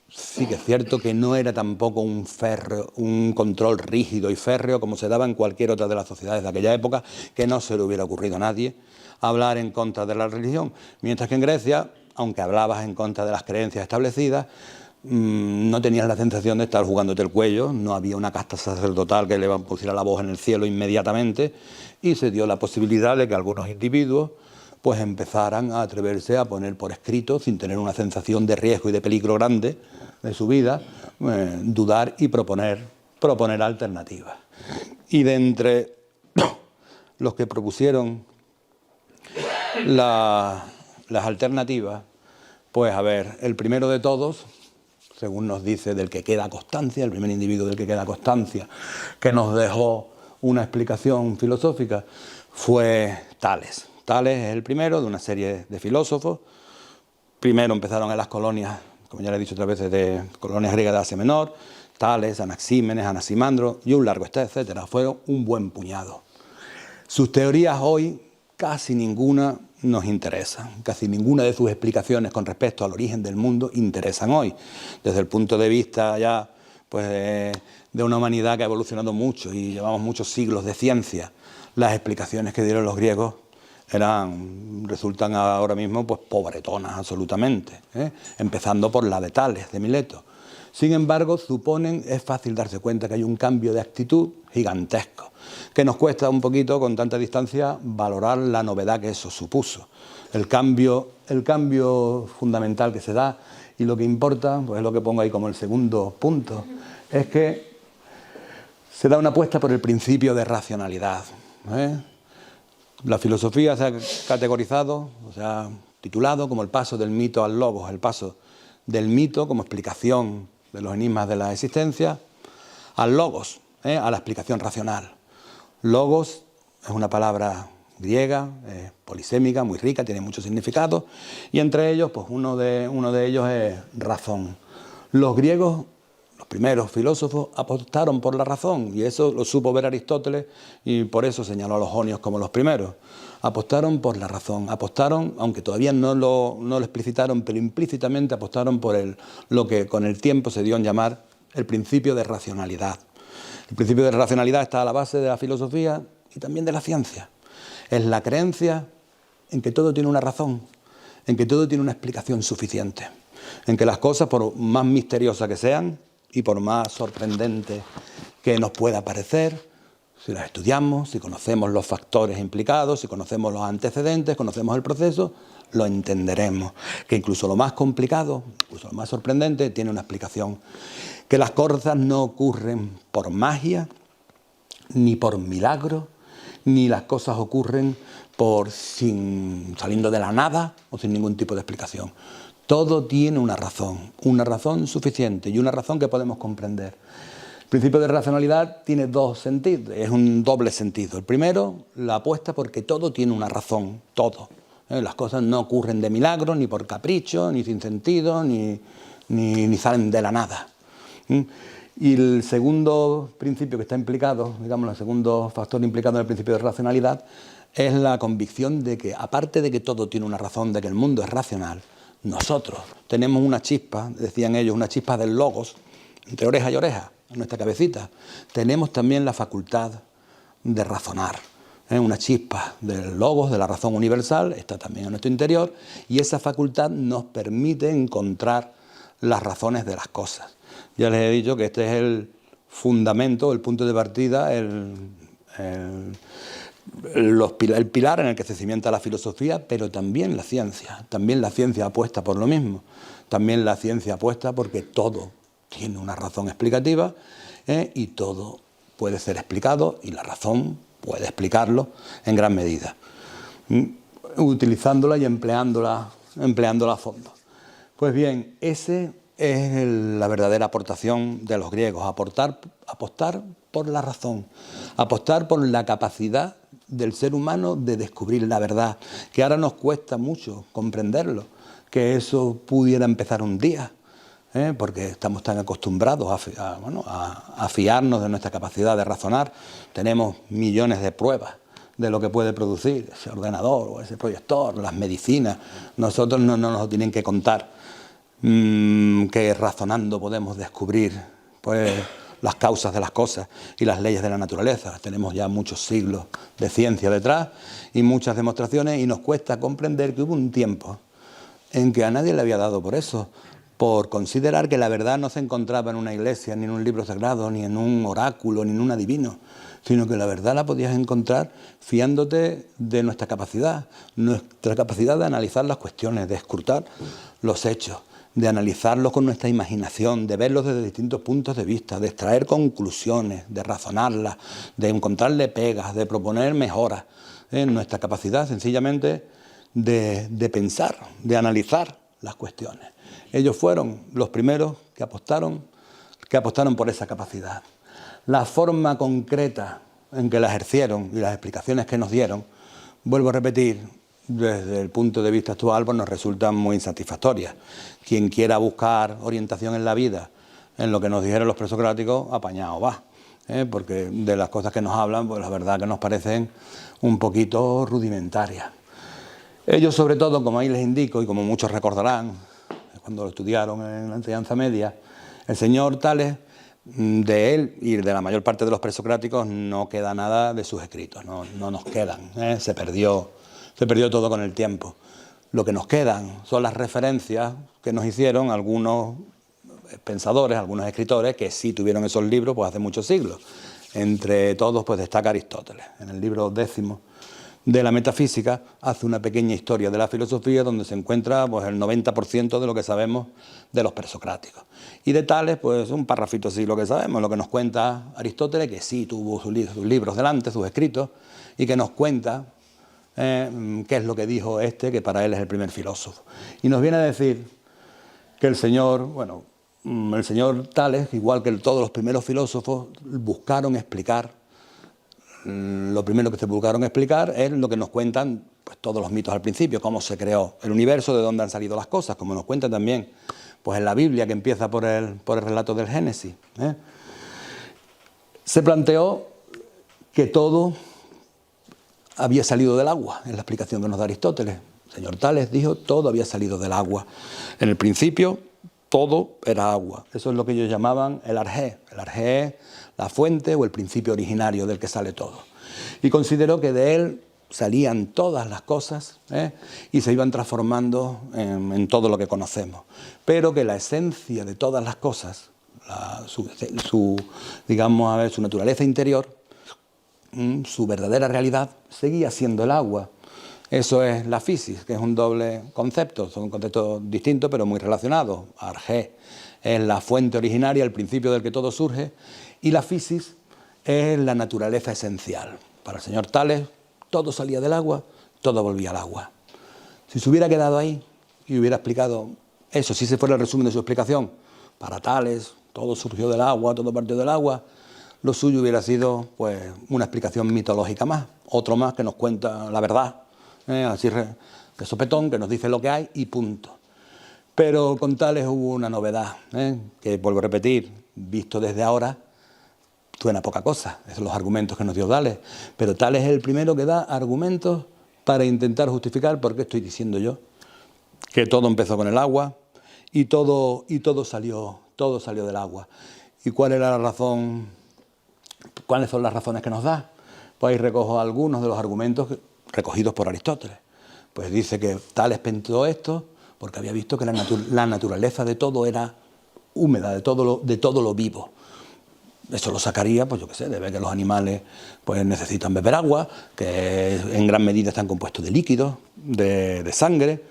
sí que es cierto que no era tampoco un control rígido y férreo como se daba en cualquier otra de las sociedades de aquella época, que no se le hubiera ocurrido a nadie hablar en contra de la religión. Mientras que en Grecia, aunque hablabas en contra de las creencias establecidas, no tenías la sensación de estar jugándote el cuello, no había una casta sacerdotal que le pusiera la voz en el cielo inmediatamente, y se dio la posibilidad de que algunos individuos pues empezaran a atreverse a poner por escrito, sin tener una sensación de riesgo y de peligro grande de su vida, dudar y proponer alternativas. Y de entre los que propusieron las alternativas, pues a ver, el primero de todos, según nos dice, del que queda constancia, el primer individuo del que queda constancia, que nos dejó una explicación filosófica, fue Tales. Tales es el primero de una serie de filósofos. Primero empezaron en las colonias, como ya le he dicho otras veces, de colonias griegas de Asia Menor, Tales, Anaxímenes, Anaximandro y un largo etcétera. Fueron un buen puñado. Sus teorías hoy casi ninguna nos interesa, casi ninguna de sus explicaciones con respecto al origen del mundo interesan hoy, desde el punto de vista ya pues de una humanidad que ha evolucionado mucho y llevamos muchos siglos de ciencia. Las explicaciones que dieron los griegos resultan ahora mismo pues pobretonas absolutamente, empezando por la de Tales, de Mileto. Sin embargo, es fácil darse cuenta que hay un cambio de actitud gigantesco, que nos cuesta un poquito con tanta distancia valorar la novedad que eso supuso. El cambio fundamental que se da, y lo que importa, pues es lo que pongo ahí como el segundo punto, es que se da una apuesta por el principio de racionalidad. La filosofía se ha categorizado, o se ha titulado como el paso del mito al logos, el paso del mito como explicación de los enigmas de la existencia, al logos, a la explicación racional. Logos es una palabra griega, polisémica, muy rica, tiene muchos significados, y entre ellos, pues uno de ellos es razón. Los griegos, los primeros filósofos, apostaron por la razón, y eso lo supo ver Aristóteles, y por eso señaló a los jonios como los primeros. Apostaron por la razón, apostaron, aunque todavía no lo explicitaron, pero implícitamente apostaron por lo que con el tiempo se dio en llamar el principio de racionalidad. El principio de racionalidad está a la base de la filosofía y también de la ciencia. Es la creencia en que todo tiene una razón, en que todo tiene una explicación suficiente, en que las cosas, por más misteriosas que sean y por más sorprendentes que nos pueda parecer, si las estudiamos, si conocemos los factores implicados, si conocemos los antecedentes, conocemos el proceso, lo entenderemos. Que incluso lo más complicado, incluso lo más sorprendente, tiene una explicación. Que las cosas no ocurren por magia, ni por milagro, ni las cosas ocurren saliendo de la nada o sin ningún tipo de explicación. Todo tiene una razón suficiente y una razón que podemos comprender. El principio de racionalidad tiene dos sentidos, es un doble sentido. El primero, la apuesta porque todo tiene una razón, todo. Las cosas no ocurren de milagro, ni por capricho, ni sin sentido, ni salen de la nada. Y el segundo principio que está implicado, digamos, el segundo factor implicado en el principio de racionalidad, es la convicción de que, aparte de que todo tiene una razón, de que el mundo es racional, nosotros tenemos una chispa, decían ellos, una chispa del logos, entre oreja y oreja, en nuestra cabecita. Tenemos también la facultad de razonar. Una chispa del logos, de la razón universal, está también en nuestro interior, y esa facultad nos permite encontrar las razones de las cosas. Ya les he dicho que este es el fundamento, el punto de partida, el pilar en el que se cimienta la filosofía, pero también la ciencia. También la ciencia apuesta por lo mismo. También la ciencia apuesta porque todo tiene una razón explicativa, y todo puede ser explicado y la razón puede explicarlo en gran medida. utilizándola y empleándola a fondo. Pues bien, esa es la verdadera aportación de los griegos, apostar por la razón, apostar por la capacidad del ser humano de descubrir la verdad, que ahora nos cuesta mucho comprenderlo, que eso pudiera empezar un día, porque estamos tan acostumbrados a fiarnos de nuestra capacidad de razonar. Tenemos millones de pruebas de lo que puede producir ese ordenador o ese proyector, las medicinas. Nosotros no nos lo tienen que contar, que razonando podemos descubrir pues las causas de las cosas y las leyes de la naturaleza. Tenemos ya muchos siglos de ciencia detrás y muchas demostraciones, y nos cuesta comprender que hubo un tiempo en que a nadie le había dado por eso, por considerar que la verdad no se encontraba en una iglesia, ni en un libro sagrado, ni en un oráculo, ni en un adivino, sino que la verdad la podías encontrar fiándote de nuestra capacidad de analizar las cuestiones, de escrutar los hechos, de analizarlos con nuestra imaginación, de verlos desde distintos puntos de vista, de extraer conclusiones, de razonarlas, de encontrarle pegas, de proponer mejoras. Nuestra capacidad sencillamente de pensar, de analizar las cuestiones. Ellos fueron los primeros que apostaron por esa capacidad. La forma concreta en que la ejercieron y las explicaciones que nos dieron, vuelvo a repetir, desde el punto de vista actual, pues nos resultan muy insatisfactorias. Quien quiera buscar orientación en la vida, en lo que nos dijeron los presocráticos, apañado va, porque de las cosas que nos hablan, pues la verdad que nos parecen un poquito rudimentarias. Ellos, sobre todo, como ahí les indico, y como muchos recordarán, cuando lo estudiaron en la enseñanza media, el señor Tales, de él y de la mayor parte de los presocráticos no queda nada de sus escritos, no nos quedan, se perdió todo con el tiempo. Lo que nos quedan son las referencias que nos hicieron algunos pensadores, algunos escritores que sí tuvieron esos libros pues hace muchos siglos. Entre todos pues destaca Aristóteles. En el libro 10º de la Metafísica hace una pequeña historia de la filosofía donde se encuentra pues el 90% de lo que sabemos de los presocráticos. Y de Tales, pues un parrafito sí lo que sabemos, lo que nos cuenta Aristóteles, que sí tuvo sus libros delante, sus escritos, y que nos cuenta qué es lo que dijo que para él es el primer filósofo. Y nos viene a decir que el señor Tales, igual que todos los primeros filósofos, buscaron explicar. Lo primero que se buscaron explicar es lo que nos cuentan pues, todos los mitos al principio, cómo se creó el universo, de dónde han salido las cosas, como nos cuentan también pues, en la Biblia, que empieza por el relato del Génesis. Se planteó que todo había salido del agua, en la explicación que nos da Aristóteles. El señor Tales dijo, todo había salido del agua. En el principio, todo era agua. Eso es lo que ellos llamaban el arjé. El arjé es la fuente o el principio originario del que sale todo. Y consideró que de él salían todas las cosas y se iban transformando en todo lo que conocemos. Pero que la esencia de todas las cosas, su naturaleza interior, su verdadera realidad, seguía siendo el agua. Eso es la fisis, que es un doble concepto, son conceptos distintos pero muy relacionados. Arjé es la fuente originaria, el principio del que todo surge, y la fisis es la naturaleza esencial. Para el señor Tales, todo salía del agua, todo volvía al agua. Si se hubiera quedado ahí y hubiera explicado eso, si ese fuera el resumen de su explicación, para Tales, todo surgió del agua, todo partió del agua, lo suyo hubiera sido pues una explicación mitológica más, otro más que nos cuenta la verdad, así de sopetón, que nos dice lo que hay y punto. Pero con Tales hubo una novedad, que vuelvo a repetir, visto desde ahora, suena poca cosa, esos son los argumentos que nos dio Tales, pero Tales es el primero que da argumentos para intentar justificar por qué estoy diciendo yo que todo empezó con el agua y todo salió del agua. ¿Y cuál era la razón? ¿Cuáles son las razones que nos da? Pues ahí recojo algunos de los argumentos recogidos por Aristóteles. Pues dice que Tales pensó esto porque había visto que la naturaleza de todo era húmeda, de todo lo vivo. Eso lo sacaría, pues yo qué sé, de ver que los animales pues necesitan beber agua, que en gran medida están compuestos de líquidos, de sangre,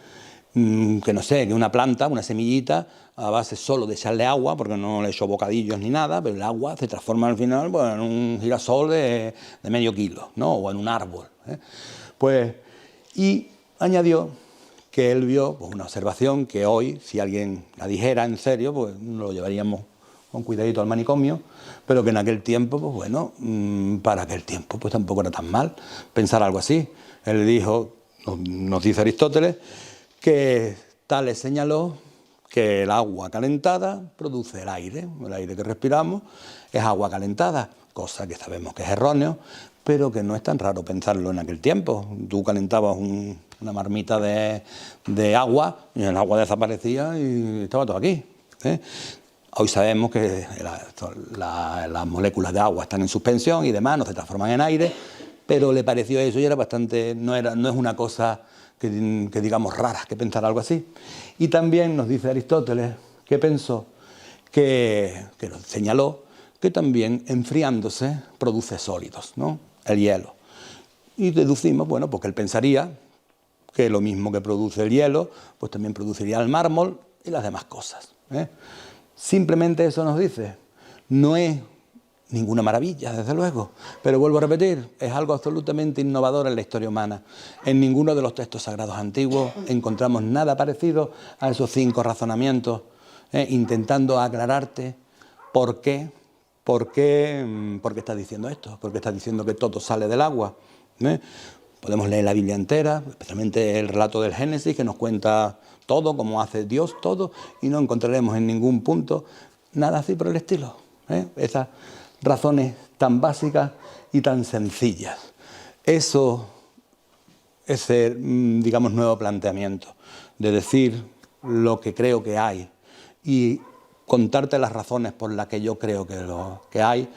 que no sé, que una planta, una semillita, a base solo de echarle agua, porque no le echó bocadillos ni nada, pero el agua se transforma al final pues, en un girasol de medio kilo, ¿no? O en un árbol. Pues, y añadió que él vio pues, una observación que hoy, si alguien la dijera en serio, pues lo llevaríamos con cuidadito al manicomio, pero que en aquel tiempo, pues bueno, para aquel tiempo pues tampoco era tan mal pensar algo así. Él dijo, nos dice Aristóteles, que Tales señaló que el agua calentada produce el aire que respiramos es agua calentada, cosa que sabemos que es erróneo, pero que no es tan raro pensarlo en aquel tiempo. Tú calentabas una marmita de agua y el agua desaparecía y estaba todo aquí, ¿eh? Hoy sabemos que las moléculas de agua están en suspensión y demás, no se transforman en aire, pero le pareció eso y era bastante, no es una cosa que digamos rara, que pensar algo así. Y también nos dice Aristóteles que pensó, que señaló, que también enfriándose produce sólidos, ¿no? El hielo. Y deducimos, bueno, porque él pensaría que lo mismo que produce el hielo, pues también produciría el mármol y las demás cosas, ¿eh? Simplemente eso nos dice. No es ninguna maravilla, desde luego, pero vuelvo a repetir, es algo absolutamente innovador en la historia humana. En ninguno de los textos sagrados antiguos encontramos nada parecido a esos 5 razonamientos, intentando aclararte por qué estás diciendo esto, por qué estás diciendo que todo sale del agua, ¿eh? Podemos leer la Biblia entera, especialmente el relato del Génesis, que nos cuenta todo, cómo hace Dios todo, y no encontraremos en ningún punto nada así por el estilo, ¿eh? Esas razones tan básicas y tan sencillas. Eso, ese, digamos, nuevo planteamiento de decir lo que creo que hay y contarte las razones por las que yo creo que hay,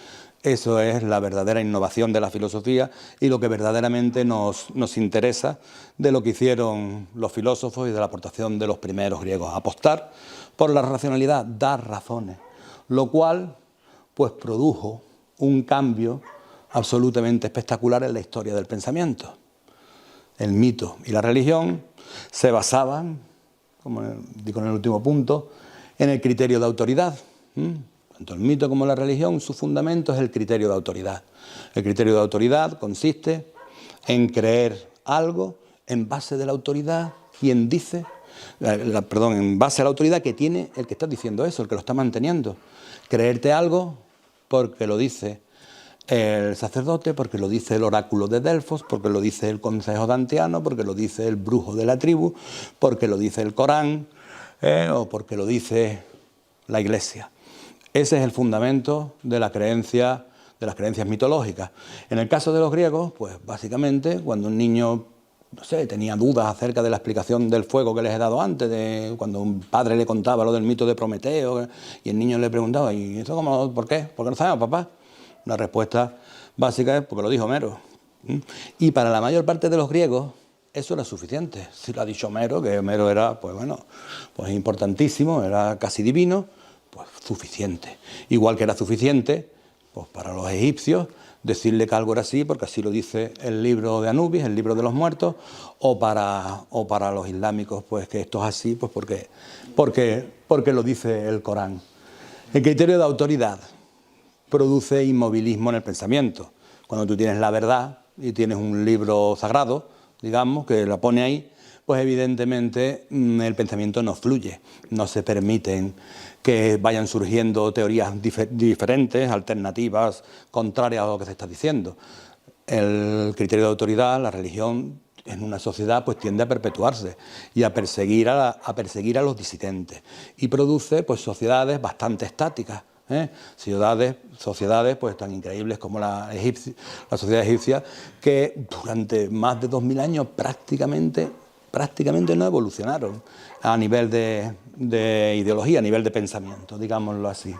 eso es la verdadera innovación de la filosofía y lo que verdaderamente nos interesa de lo que hicieron los filósofos y de la aportación de los primeros griegos. Apostar por la racionalidad, dar razones, lo cual pues produjo un cambio absolutamente espectacular en la historia del pensamiento. El mito y la religión se basaban, como digo en el último punto, en el criterio de autoridad. Tanto el mito como la religión, su fundamento es el criterio de autoridad. El criterio de autoridad consiste en creer algo en base de la autoridad, quien dice, en base a la autoridad que tiene el que está diciendo eso, el que lo está manteniendo. Creerte algo porque lo dice el sacerdote, porque lo dice el oráculo de Delfos, porque lo dice el consejo dantiano, porque lo dice el brujo de la tribu, porque lo dice el Corán, o porque lo dice la Iglesia. Ese es el fundamento de la creencia, de las creencias mitológicas. En el caso de los griegos, pues básicamente cuando un niño, no sé, tenía dudas acerca de la explicación del fuego que les he dado antes, cuando un padre le contaba lo del mito de Prometeo y el niño le preguntaba, ¿y eso cómo, por qué? ¿Por qué no sabemos, papá? La respuesta básica es porque lo dijo Homero. Y para la mayor parte de los griegos eso era suficiente. Si lo ha dicho Homero, que Homero era, pues bueno, pues importantísimo, era casi divino, pues suficiente. Igual que era suficiente, pues para los egipcios, decirle que algo era así, porque así lo dice el libro de Anubis, el libro de los muertos, o para los islámicos, pues que esto es así, pues porque lo dice el Corán. El criterio de autoridad produce inmovilismo en el pensamiento. Cuando tú tienes la verdad y tienes un libro sagrado, digamos, que la pone ahí, pues evidentemente el pensamiento no fluye, no se permiten que vayan surgiendo teorías diferentes, alternativas, contrarias a lo que se está diciendo. El criterio de autoridad, la religión, en una sociedad pues tiende a perpetuarse y a perseguir a los disidentes y produce pues sociedades bastante estáticas, sociedades pues tan increíbles como la sociedad egipcia, que durante más de 2000 años prácticamente no evolucionaron a nivel de ideología, a nivel de pensamiento, digámoslo así.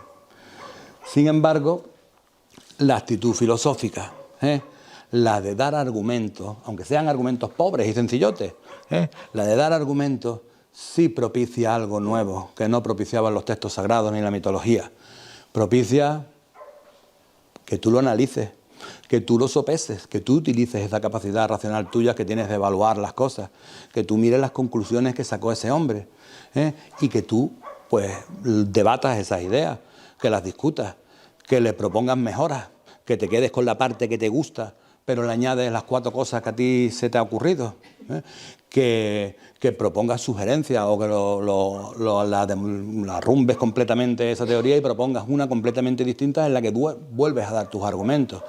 Sin embargo, la actitud filosófica, la de dar argumentos, aunque sean argumentos pobres y sencillotes, la de dar argumentos sí propicia algo nuevo que no propiciaban los textos sagrados ni la mitología. Propicia que tú lo analices, que tú lo sopeses, que tú utilices esa capacidad racional tuya que tienes de evaluar las cosas, que tú mires las conclusiones que sacó ese hombre, y que tú pues debatas esas ideas, que las discutas, que le propongas mejoras, que te quedes con la parte que te gusta, pero le añades las 4 cosas que a ti se te ha ocurrido, que propongas sugerencias o que la arrumbes completamente esa teoría y propongas una completamente distinta en la que tú vuelves a dar tus argumentos.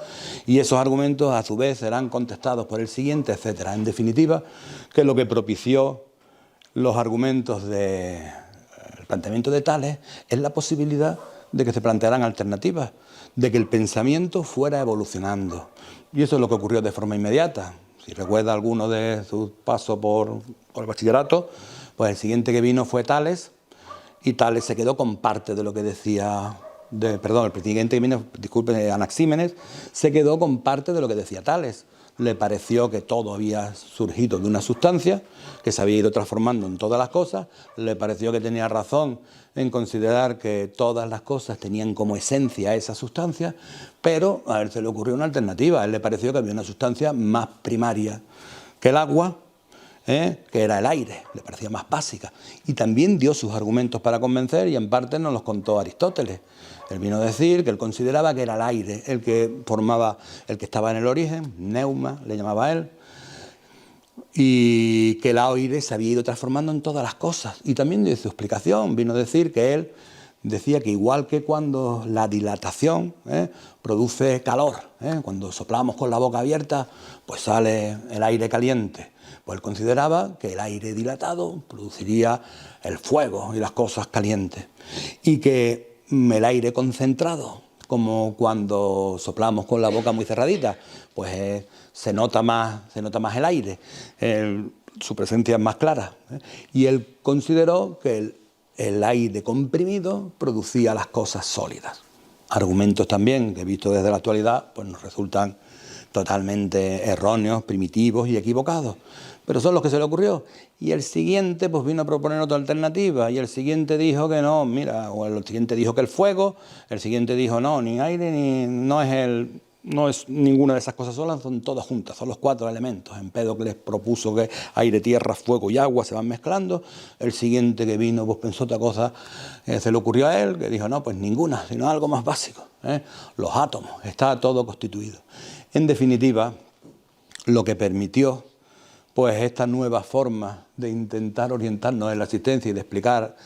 Y esos argumentos a su vez serán contestados por el siguiente, etcétera. En definitiva, que lo que propició los argumentos del planteamiento de Tales es la posibilidad de que se plantearan alternativas, de que el pensamiento fuera evolucionando. Y eso es lo que ocurrió de forma inmediata. Si recuerda alguno de sus pasos por el bachillerato, pues el siguiente que vino fue Tales, y Tales se quedó con parte de lo que decía, el siguiente que vino, disculpen, Anaxímenes, se quedó con parte de lo que decía Tales. Le pareció que todo había surgido de una sustancia, que se había ido transformando en todas las cosas, le pareció que tenía razón en considerar que todas las cosas tenían como esencia esa sustancia, pero a él se le ocurrió una alternativa. A él le pareció que había una sustancia más primaria que el agua, que era el aire, le parecía más básica. Y también dio sus argumentos para convencer, y en parte nos los contó Aristóteles. Él vino a decir que él consideraba que era el aire el que formaba, el que estaba en el origen, neuma le llamaba él, y que el aire se había ido transformando en todas las cosas. Y también dio su explicación, vino a decir que él decía que igual que cuando la dilatación produce calor, cuando soplamos con la boca abierta, pues sale el aire caliente. Pues él consideraba que el aire dilatado produciría el fuego y las cosas calientes. Y que el aire concentrado, como cuando soplamos con la boca muy cerradita, pues se nota más el aire, su presencia es más clara. Y él consideró que el aire comprimido producía las cosas sólidas. Argumentos también que, visto desde la actualidad, pues nos resultan totalmente erróneos, primitivos y equivocados, pero son los que se le ocurrió. Y el siguiente pues vino a proponer otra alternativa, y el siguiente dijo que no, mira, o el siguiente dijo que el fuego, el siguiente dijo no, ni aire, no es ninguna de esas cosas solas, son todas juntas, son los 4 elementos. Empédocles propuso que aire, tierra, fuego y agua se van mezclando. El siguiente que vino pues pensó otra cosa, se le ocurrió a él, que dijo no, pues ninguna, sino algo más básico, los átomos, está todo constituido. En definitiva, lo que permitió pues esta nueva forma de intentar orientarnos en la existencia y de explicar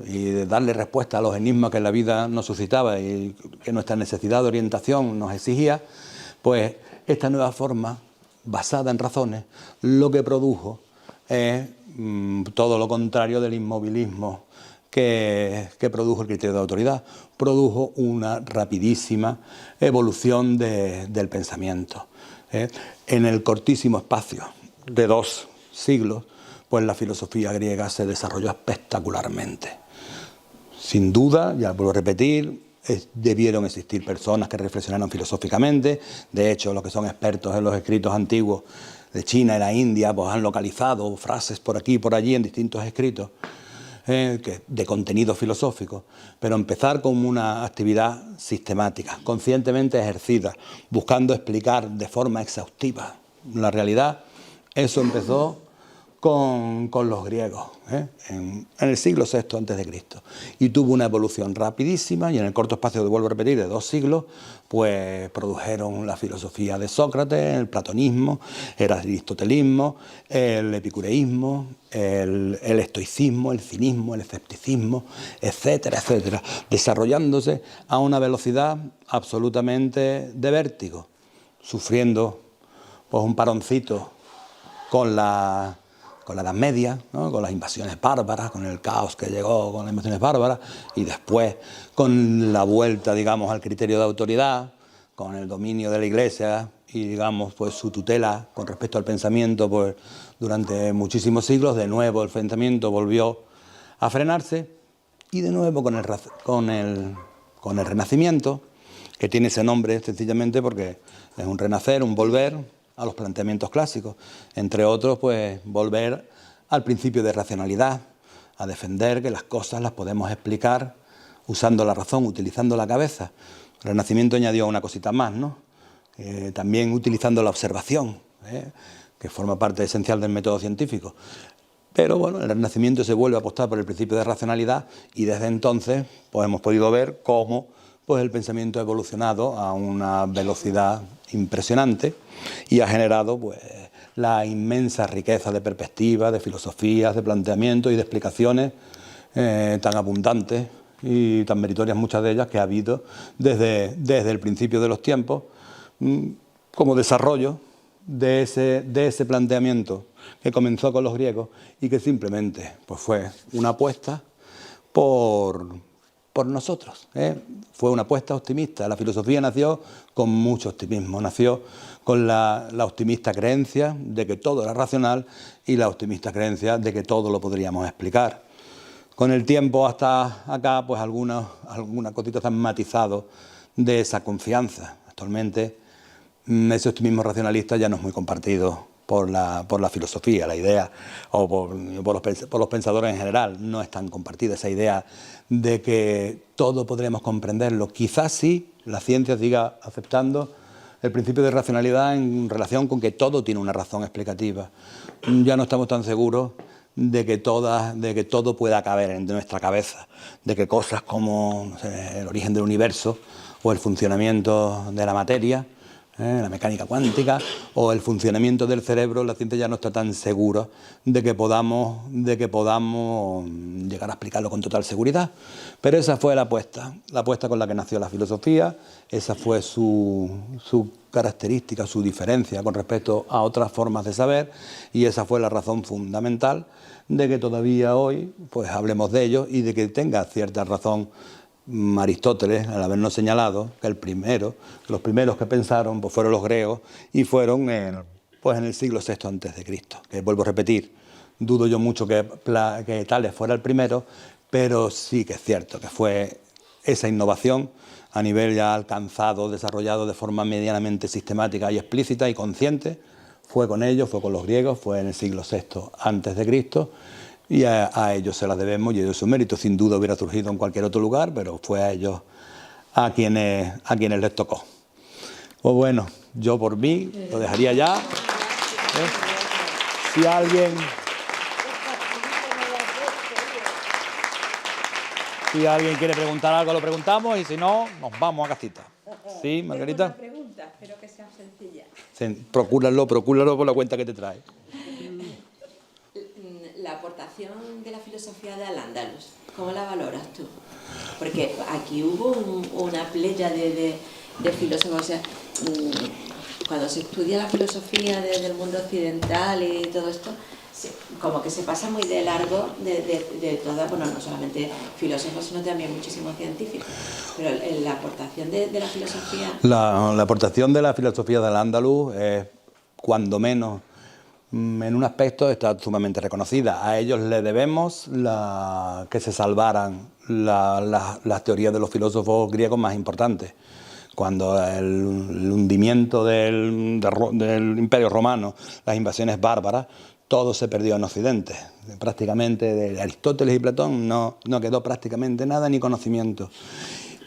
y de darle respuesta a los enigmas que la vida nos suscitaba y que nuestra necesidad de orientación nos exigía, pues esta nueva forma, basada en razones, lo que produjo es todo lo contrario del inmovilismo que produjo el criterio de autoridad. Produjo una rapidísima evolución del pensamiento. En el cortísimo espacio de 2 siglos, pues la filosofía griega se desarrolló espectacularmente. Sin duda, ya vuelvo a repetir, debieron existir personas que reflexionaron filosóficamente. De hecho, los que son expertos en los escritos antiguos de China y la India pues han localizado frases por aquí y por allí en distintos escritos de contenido filosófico, pero empezar con una actividad sistemática, conscientemente ejercida, buscando explicar de forma exhaustiva la realidad. Eso empezó con los griegos, en el siglo VI a.C. y tuvo una evolución rapidísima, y en el corto espacio, vuelvo a repetir, de 2 siglos, pues produjeron la filosofía de Sócrates, el platonismo, el aristotelismo, el epicureísmo, el estoicismo, el cinismo, el escepticismo, etcétera, etcétera, desarrollándose a una velocidad absolutamente de vértigo, sufriendo pues un paroncito con la Edad Media, ¿no? Con las invasiones bárbaras, con el caos que llegó con las invasiones bárbaras, y después con la vuelta, digamos, al criterio de autoridad, con el dominio de la Iglesia y, digamos, pues su tutela con respecto al pensamiento, pues durante muchísimos siglos. De nuevo el pensamiento volvió a frenarse, y de nuevo con el Renacimiento, que tiene ese nombre sencillamente porque es un renacer, un volver a los planteamientos clásicos, entre otros, pues volver al principio de racionalidad, a defender que las cosas las podemos explicar usando la razón, utilizando la cabeza. El Renacimiento añadió una cosita más, ¿no? También utilizando la observación, que forma parte esencial del método científico. Pero bueno, el Renacimiento se vuelve a apostar por el principio de racionalidad, y desde entonces pues hemos podido ver cómo pues el pensamiento ha evolucionado a una velocidad impresionante y ha generado pues la inmensa riqueza de perspectivas, de filosofías, de planteamientos y de explicaciones tan abundantes y tan meritorias, muchas de ellas, que ha habido desde el principio de los tiempos, como desarrollo de ese planteamiento que comenzó con los griegos y que simplemente pues fue una apuesta por nosotros, ¿eh? Fue una apuesta optimista. La filosofía nació con mucho optimismo, nació con la optimista creencia de que todo era racional y la optimista creencia de que todo lo podríamos explicar. Con el tiempo hasta acá, pues algunas cositas han matizado de esa confianza. Actualmente ese optimismo racionalista ya no es muy compartido por la filosofía, la idea, o por los pensadores en general, no es tan compartida esa idea de que todo podremos comprenderlo. Quizás sí, la ciencia siga aceptando el principio de racionalidad en relación con que todo tiene una razón explicativa. Ya no estamos tan seguros de que todo pueda caber en nuestra cabeza, de que cosas como, no sé, el origen del universo o el funcionamiento de la materia, la mecánica cuántica o el funcionamiento del cerebro, la ciencia ya no está tan segura de que podamos llegar a explicarlo con total seguridad. Pero esa fue la apuesta con la que nació la filosofía, esa fue su característica, su diferencia con respecto a otras formas de saber, y esa fue la razón fundamental de que todavía hoy pues hablemos de ello y de que tenga cierta razón Aristóteles, al habernos señalado que los primeros que pensaron pues fueron los griegos y fueron en el siglo VI a.C., que vuelvo a repetir, dudo yo mucho que Tales fuera el primero, pero sí que es cierto que fue esa innovación a nivel ya alcanzado, desarrollado de forma medianamente sistemática y explícita y consciente, fue con ellos, fue con los griegos, fue en el siglo VI a.C., y a ellos se las debemos y ellos su mérito. Sin duda hubiera surgido en cualquier otro lugar, pero fue a ellos a quienes les tocó. Pues bueno, yo por mí lo dejaría ya. Si alguien quiere preguntar algo, lo preguntamos, y si no, nos vamos a casita. ¿Sí, Margarita? Una pregunta, espero que sea sencilla. Sí, procúralo por la cuenta que te trae. La aportación de la filosofía de Al-Ándalus, ¿cómo la valoras tú? Porque aquí hubo una playa de filósofos, o sea, cuando se estudia la filosofía del mundo occidental y todo esto, como que se pasa muy de largo de toda, bueno, no solamente filósofos, sino también muchísimos científicos. Pero la aportación de la filosofía... La aportación de la filosofía de Al-Ándalus es, cuando menos, en un aspecto está sumamente reconocida. A ellos le debemos que se salvaran las teorías de los filósofos griegos más importantes. Cuando el hundimiento del Imperio Romano, las invasiones bárbaras, todo se perdió en Occidente. Prácticamente de Aristóteles y Platón no quedó prácticamente nada, ni conocimiento.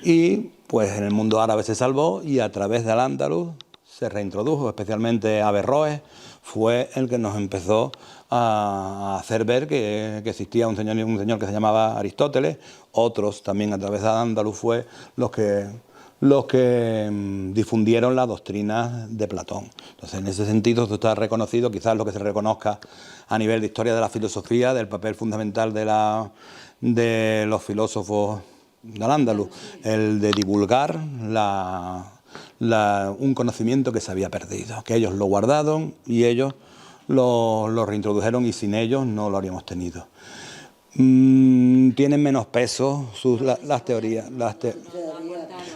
Y pues en el mundo árabe se salvó, y a través de Al-Ándalus se reintrodujo, especialmente Averroes fue el que nos empezó a hacer ver que existía un señor que se llamaba Aristóteles. Otros también a través de Al-Ándalus fue los que difundieron la doctrina de Platón. Entonces, en ese sentido, esto está reconocido, quizás lo que se reconozca a nivel de historia de la filosofía, del papel fundamental de los filósofos de Al-Ándalus, el de divulgar un conocimiento que se había perdido, que ellos lo guardaron y ellos lo reintrodujeron, y sin ellos no lo habríamos tenido. Tienen menos peso las teorías.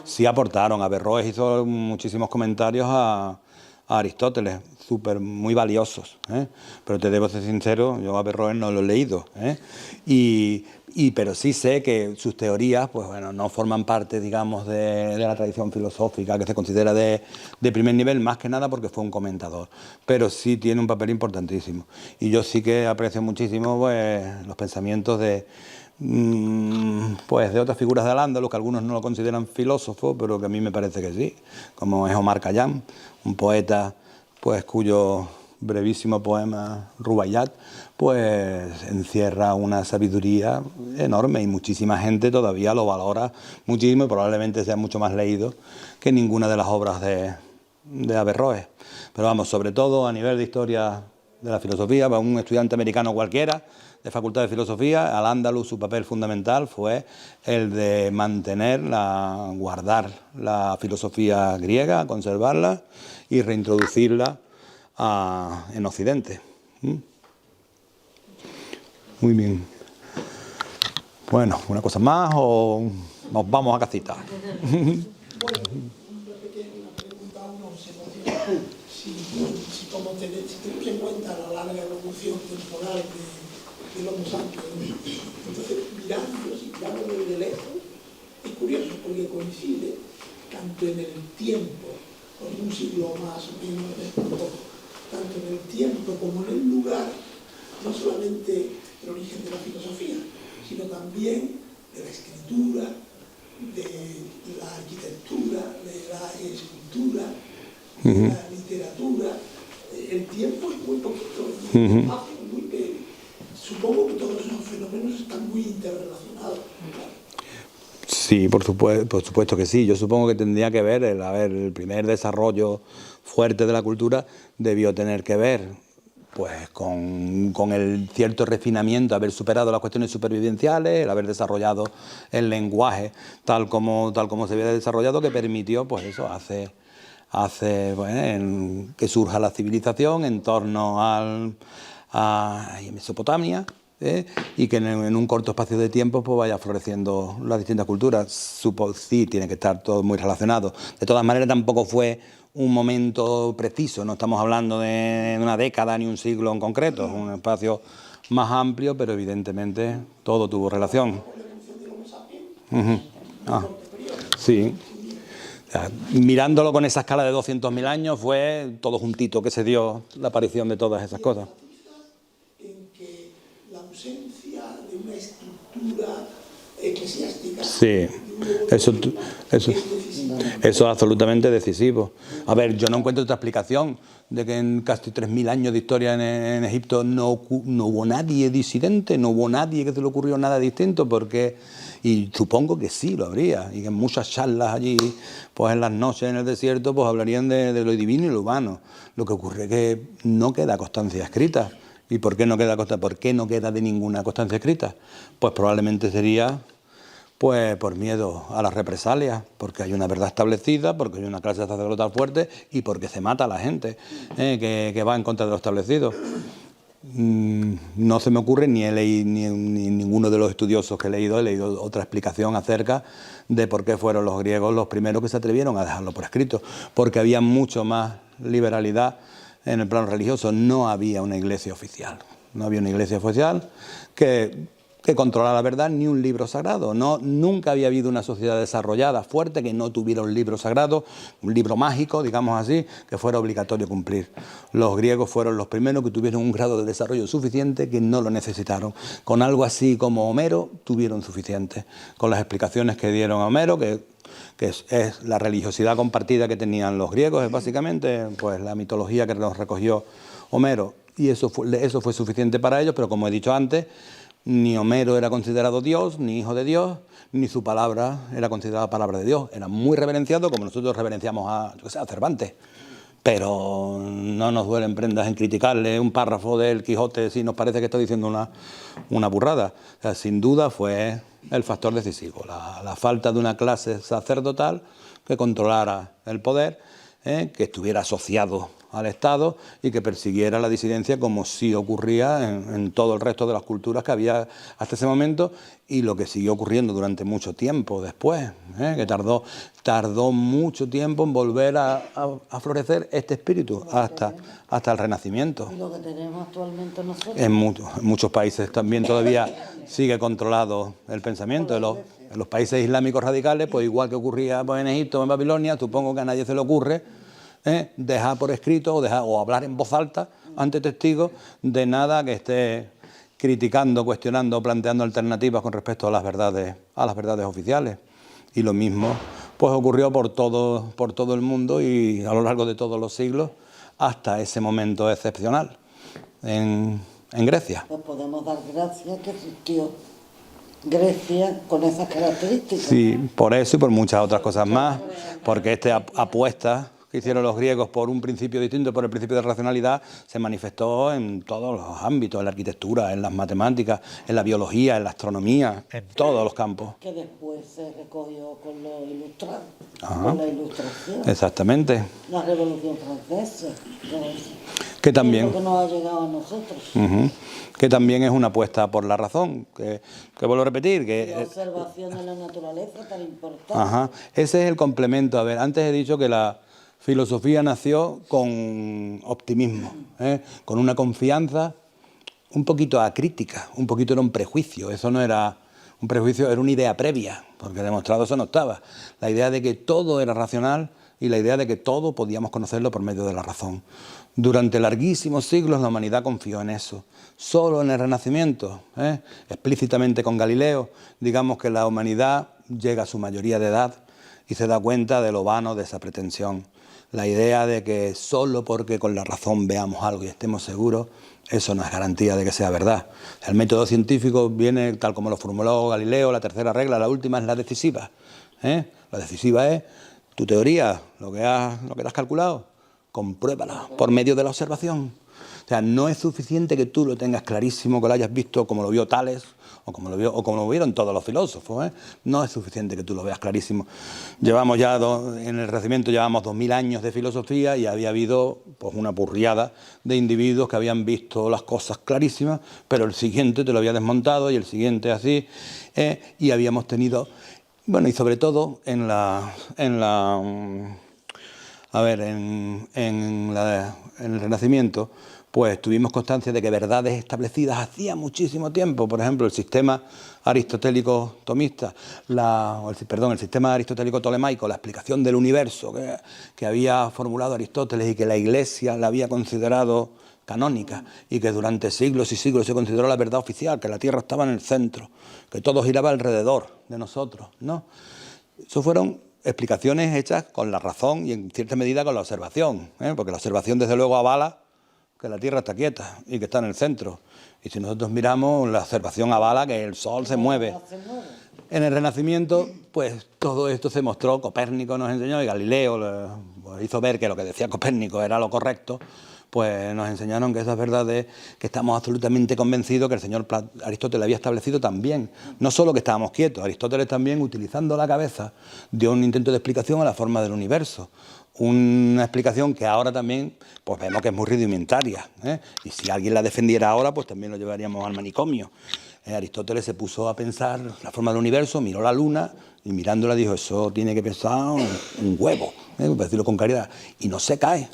Sí aportaron. Averroes hizo muchísimos comentarios a Aristóteles, muy valiosos, ¿eh? Pero te debo ser sincero, yo a Averroes no lo he leído, ¿eh? Pero sí sé que sus teorías pues bueno, no forman parte, digamos, de la tradición filosófica que se considera de primer nivel, más que nada porque fue un comentador, pero sí tiene un papel importantísimo. Y yo sí que aprecio muchísimo pues los pensamientos de otras figuras de Al-Ándalus, que algunos no lo consideran filósofo, pero que a mí me parece que sí, como es Omar Khayyam, un poeta pues cuyo brevísimo poema Rubaiyat, pues encierra una sabiduría enorme y muchísima gente todavía lo valora muchísimo y probablemente sea mucho más leído que ninguna de las obras de Averroes. Pero vamos, sobre todo a nivel de historia de la filosofía, para un estudiante americano cualquiera de Facultad de Filosofía, Al-Ándalus, su papel fundamental fue el de guardar la filosofía griega, conservarla y reintroducirla en Occidente. Muy bien. Bueno, ¿una cosa más o nos vamos a casita? Bueno, una pregunta, una observación. Si tenemos en cuenta la larga evolución temporal del Homo sapiens, entonces mirándolo de lejos, es curioso porque coincide tanto en el tiempo, con un siglo más o menos, tanto en el tiempo como en el lugar, no solamente el origen de la filosofía, sino también de la escritura, de la arquitectura, de la escultura, de la literatura. El tiempo es muy poquito, el espacio es muy pequeño. Supongo que todos esos fenómenos están muy interrelacionados. Sí, por supuesto que sí. Yo supongo que tendría que ver, el primer desarrollo fuerte de la cultura debió tener que ver pues con el cierto refinamiento, haber superado las cuestiones supervivenciales, el haber desarrollado el lenguaje tal como se había desarrollado, que permitió, pues eso, hace que surja la civilización en torno a Mesopotamia, y que en un corto espacio de tiempo pues vaya floreciendo las distintas culturas. Sí, tiene que estar todo muy relacionado. De todas maneras, tampoco fue un momento preciso, no estamos hablando de una década ni un siglo en concreto, es un espacio más amplio, pero evidentemente todo tuvo relación. Sí. O sea, mirándolo con esa escala de 200.000 años, fue todo juntito que se dio la aparición de todas esas cosas. En que la ausencia de una estructura eclesiástica, sí, eso es absolutamente decisivo. A ver, yo no encuentro otra explicación de que en casi 3.000 años de historia en Egipto no hubo nadie disidente, no hubo nadie que se le ocurrió nada distinto, y supongo que sí lo habría, y que en muchas charlas allí, pues en las noches en el desierto, pues hablarían de lo divino y lo humano. Lo que ocurre es que no queda constancia escrita. ¿Y por qué no queda constancia? ¿Por qué no queda de ninguna constancia escrita? Pues probablemente sería pues por miedo a las represalias, porque hay una verdad establecida, porque hay una clase sacerdotal fuerte y porque se mata a la gente que va en contra de lo establecido. No se me ocurre, ni ninguno de los estudiosos que he leído otra explicación acerca de por qué fueron los griegos los primeros que se atrevieron a dejarlo por escrito, porque había mucho más liberalidad en el plano religioso. No había una iglesia oficial, que controlara la verdad, ni un libro sagrado. Nunca había habido una sociedad desarrollada, fuerte, que no tuviera un libro sagrado, un libro mágico, digamos así, que fuera obligatorio cumplir. Los griegos fueron los primeros que tuvieron un grado de desarrollo suficiente, que no lo necesitaron. Con algo así como Homero tuvieron suficiente. Con las explicaciones que dieron a Homero, que es la religiosidad compartida que tenían los griegos, es básicamente pues la mitología que nos recogió Homero. Y eso fue suficiente para ellos, pero como he dicho antes, ni Homero era considerado Dios, ni hijo de Dios, ni su palabra era considerada palabra de Dios. Era muy reverenciado, como nosotros reverenciamos a Cervantes. Pero no nos duelen prendas en criticarle un párrafo del Quijote si nos parece que está diciendo una burrada. O sea, sin duda fue el factor decisivo, la falta de una clase sacerdotal que controlara el poder, que estuviera asociado al Estado y que persiguiera la disidencia, como sí ocurría en todo el resto de las culturas que había hasta ese momento, y lo que siguió ocurriendo durante mucho tiempo después, que tardó mucho tiempo en volver a florecer este espíritu hasta el Renacimiento. Y lo que tenemos actualmente nosotros. En muchos países también todavía sigue controlado el pensamiento. En los países islámicos radicales, pues igual que ocurría pues, en Egipto o en Babilonia, supongo que a nadie se le ocurre dejar por escrito o hablar en voz alta ante testigos de nada que esté criticando, cuestionando, planteando alternativas con respecto a las verdades oficiales. Y lo mismo pues ocurrió por todo el mundo y a lo largo de todos los siglos hasta ese momento excepcional en Grecia. Pues podemos dar gracias que existió Grecia con esas características. Sí, por eso y por muchas otras cosas más, porque esta apuesta que hicieron los griegos por un principio distinto, por el principio de racionalidad, se manifestó en todos los ámbitos, en la arquitectura, en las matemáticas, en la biología, en la astronomía, en todos los campos. Que después se recogió con lo ilustrado, Ajá. con la ilustración. Exactamente. La Revolución Francesa, todo eso. Que también, Es lo que nos ha llegado a nosotros. que también es una apuesta por la razón, que vuelvo a repetir, La que observación de la naturaleza tan importante. ajá, ese es el complemento. A ver, antes he dicho que la filosofía nació con optimismo, con una confianza un poquito acrítica, un poquito era un prejuicio. Eso no era un prejuicio, era una idea previa, porque demostrado eso no estaba. La idea de que todo era racional y la idea de que todo podíamos conocerlo por medio de la razón. Durante larguísimos siglos la humanidad confió en eso. Solo en el Renacimiento, explícitamente con Galileo, digamos que la humanidad llega a su mayoría de edad y se da cuenta de lo vano de esa pretensión. La idea de que solo porque con la razón veamos algo y estemos seguros, eso no es garantía de que sea verdad. El método científico viene tal como lo formuló Galileo, la tercera regla, la última es la decisiva. La decisiva es tu teoría, lo que has calculado, compruébala por medio de la observación. O sea, no es suficiente que tú lo tengas clarísimo, que lo hayas visto como lo vio Tales, o como lo vieron todos los filósofos. No es suficiente que tú lo veas clarísimo. Llevamos ya, en el Renacimiento llevamos 2000 años de filosofía y había habido pues una purriada de individuos que habían visto las cosas clarísimas, pero el siguiente te lo había desmontado y el siguiente así, y habíamos tenido, bueno, y sobre todo en el Renacimiento, pues tuvimos constancia de que verdades establecidas hacía muchísimo tiempo, por ejemplo, el sistema aristotélico tomista, el sistema aristotélico tolemaico, la explicación del universo que había formulado Aristóteles y que la Iglesia la había considerado canónica y que durante siglos y siglos se consideró la verdad oficial, que la Tierra estaba en el centro, que todo giraba alrededor de nosotros, ¿no? Eso fueron explicaciones hechas con la razón y en cierta medida con la observación, porque la observación desde luego avala que la Tierra está quieta y que está en el centro. Y si nosotros miramos, la observación avala que el Sol se mueve. En el Renacimiento, pues todo esto se mostró, Copérnico nos enseñó y Galileo hizo ver que lo que decía Copérnico era lo correcto, pues nos enseñaron que esas verdades que estamos absolutamente convencidos que el señor Aristóteles había establecido también. No solo que estábamos quietos, Aristóteles también, utilizando la cabeza, dio un intento de explicación a la forma del universo. Una explicación que ahora también pues vemos que es muy rudimentaria, y si alguien la defendiera ahora, pues también lo llevaríamos al manicomio. Aristóteles se puso a pensar la forma del universo, miró la luna y mirándola dijo, eso tiene que pensar un huevo, para decirlo con claridad, y no se cae.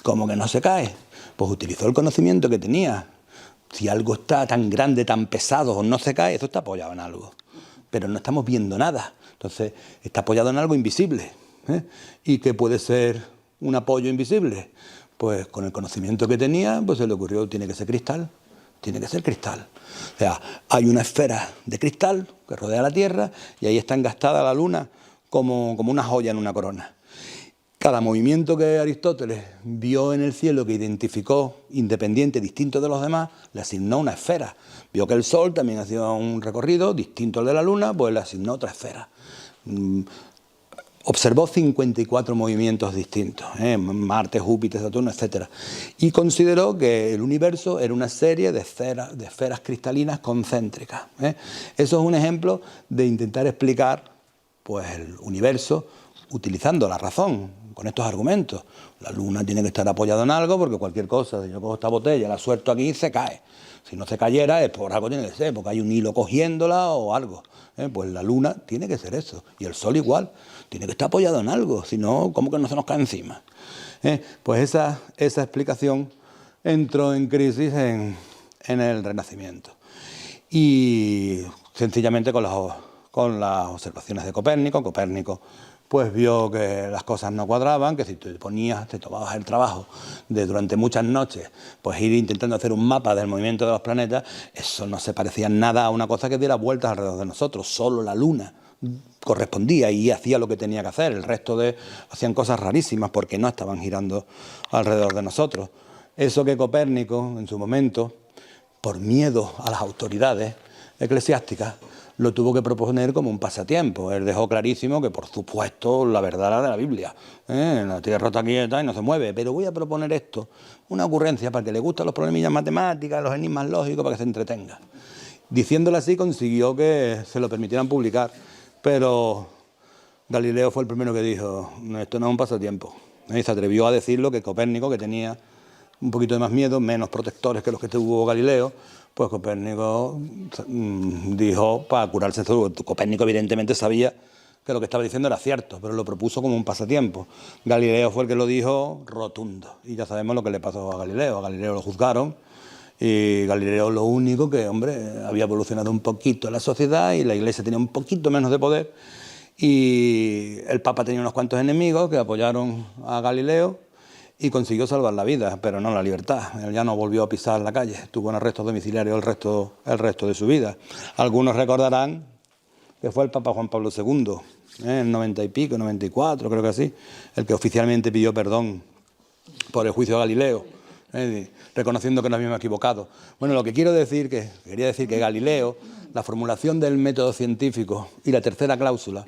¿Cómo que no se cae? Pues utilizó el conocimiento que tenía. Si algo está tan grande, tan pesado o no se cae, eso está apoyado en algo. Pero no estamos viendo nada. Entonces, está apoyado en algo invisible. ¿Y qué puede ser un apoyo invisible? Pues con el conocimiento que tenía, pues se le ocurrió, tiene que ser cristal. Tiene que ser cristal. O sea, hay una esfera de cristal que rodea la Tierra y ahí está engastada la luna como una joya en una corona. Cada movimiento que Aristóteles vio en el cielo, que identificó independiente, distinto de los demás, le asignó una esfera. Vio que el Sol también hacía un recorrido distinto al de la Luna, pues le asignó otra esfera. Observó 54 movimientos distintos, Marte, Júpiter, Saturno, etc. Y consideró que el universo era una serie de esferas cristalinas concéntricas. Eso es un ejemplo de intentar explicar pues, el universo utilizando la razón, con estos argumentos. La luna tiene que estar apoyada en algo porque cualquier cosa, si yo cojo esta botella, la suelto aquí, se cae. Si no se cayera, es por algo tiene que ser, porque hay un hilo cogiéndola o algo. Pues la luna tiene que ser eso. Y el sol igual, tiene que estar apoyado en algo, si no, ¿cómo que no se nos cae encima? Pues esa explicación entró en crisis en el Renacimiento. Y sencillamente con las observaciones de Copérnico, pues vio que las cosas no cuadraban, que si te tomabas el trabajo de durante muchas noches, pues ir intentando hacer un mapa del movimiento de los planetas, eso no se parecía en nada a una cosa que diera vueltas alrededor de nosotros, solo la Luna correspondía y hacía lo que tenía que hacer. El resto hacían cosas rarísimas porque no estaban girando alrededor de nosotros. Eso que Copérnico, en su momento, por miedo a las autoridades eclesiásticas, lo tuvo que proponer como un pasatiempo. Él dejó clarísimo que, por supuesto, la verdad era de la Biblia. La tierra está quieta y no se mueve, pero voy a proponer esto, una ocurrencia para que le gusten los problemillas matemáticas, los enigmas lógicos, para que se entretenga. Diciéndolo así, consiguió que se lo permitieran publicar, pero Galileo fue el primero que dijo, esto no es un pasatiempo. Y se atrevió a decir lo que Copérnico, que tenía un poquito de más miedo, menos protectores que los que tuvo Galileo, pues Copérnico dijo para curarse todo. Copérnico evidentemente sabía que lo que estaba diciendo era cierto, pero lo propuso como un pasatiempo. Galileo fue el que lo dijo rotundo, y ya sabemos lo que le pasó a Galileo. A Galileo lo juzgaron, y Galileo lo único que, hombre, había evolucionado un poquito la sociedad y la Iglesia tenía un poquito menos de poder, y el Papa tenía unos cuantos enemigos que apoyaron a Galileo, y consiguió salvar la vida, pero no la libertad. Él ya no volvió a pisar la calle, estuvo en arresto domiciliario el resto de su vida. Algunos recordarán que fue el Papa Juan Pablo II, en el 90 y pico, 94, creo que así, el que oficialmente pidió perdón por el juicio de Galileo, reconociendo que nos habíamos equivocado. Bueno, lo que quería decir que Galileo, la formulación del método científico y la tercera cláusula,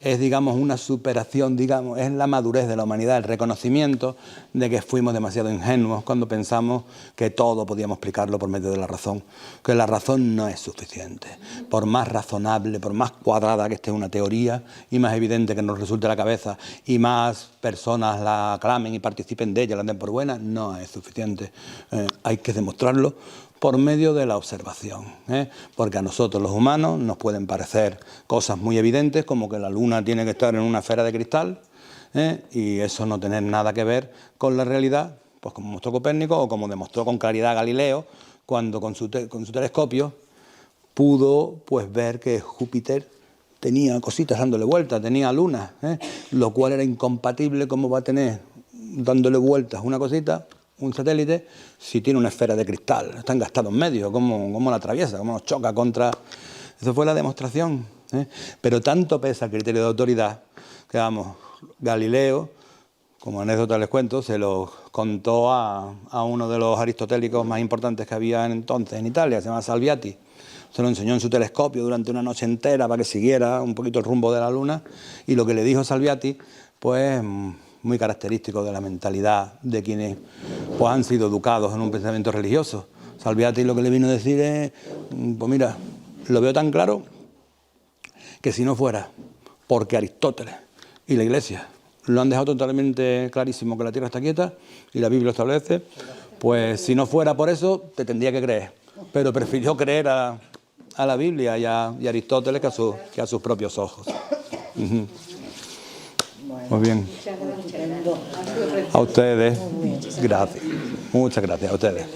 es, digamos, una superación, digamos, es la madurez de la humanidad, el reconocimiento de que fuimos demasiado ingenuos cuando pensamos que todo podíamos explicarlo por medio de la razón, que la razón no es suficiente. Por más razonable, por más cuadrada que esté una teoría y más evidente que nos resulte la cabeza y más personas la aclamen y participen de ella, la den por buena, no es suficiente. Hay que demostrarlo por medio de la observación, porque a nosotros los humanos nos pueden parecer cosas muy evidentes, como que la luna tiene que estar en una esfera de cristal, y eso no tener nada que ver con la realidad, pues como mostró Copérnico o como demostró con claridad Galileo, cuando con su telescopio pudo, pues, ver que Júpiter tenía cositas dándole vueltas, tenía lunas, lo cual era incompatible. ¿Cómo va a tener dándole vueltas una cosita, un satélite, si tiene una esfera de cristal? Está engastado en medio, ¿cómo la atraviesa? ¿Cómo nos choca contra...? Eso fue la demostración, Pero tanto pesa el criterio de autoridad que, vamos, Galileo, como anécdota les cuento, se lo contó a uno de los aristotélicos más importantes que había entonces en Italia, se llama Salviati. Se lo enseñó en su telescopio durante una noche entera para que siguiera un poquito el rumbo de la luna, y lo que le dijo Salviati, pues, muy característico de la mentalidad de quienes, pues, han sido educados en un pensamiento religioso. Salviati lo que le vino a decir es, pues mira, lo veo tan claro que si no fuera porque Aristóteles y la Iglesia lo han dejado totalmente clarísimo que la Tierra está quieta y la Biblia lo establece, pues si no fuera por eso te tendría que creer. Pero prefirió creer a la Biblia y a Aristóteles que a sus propios ojos. Muy bien. A ustedes, gracias. Muchas gracias a ustedes.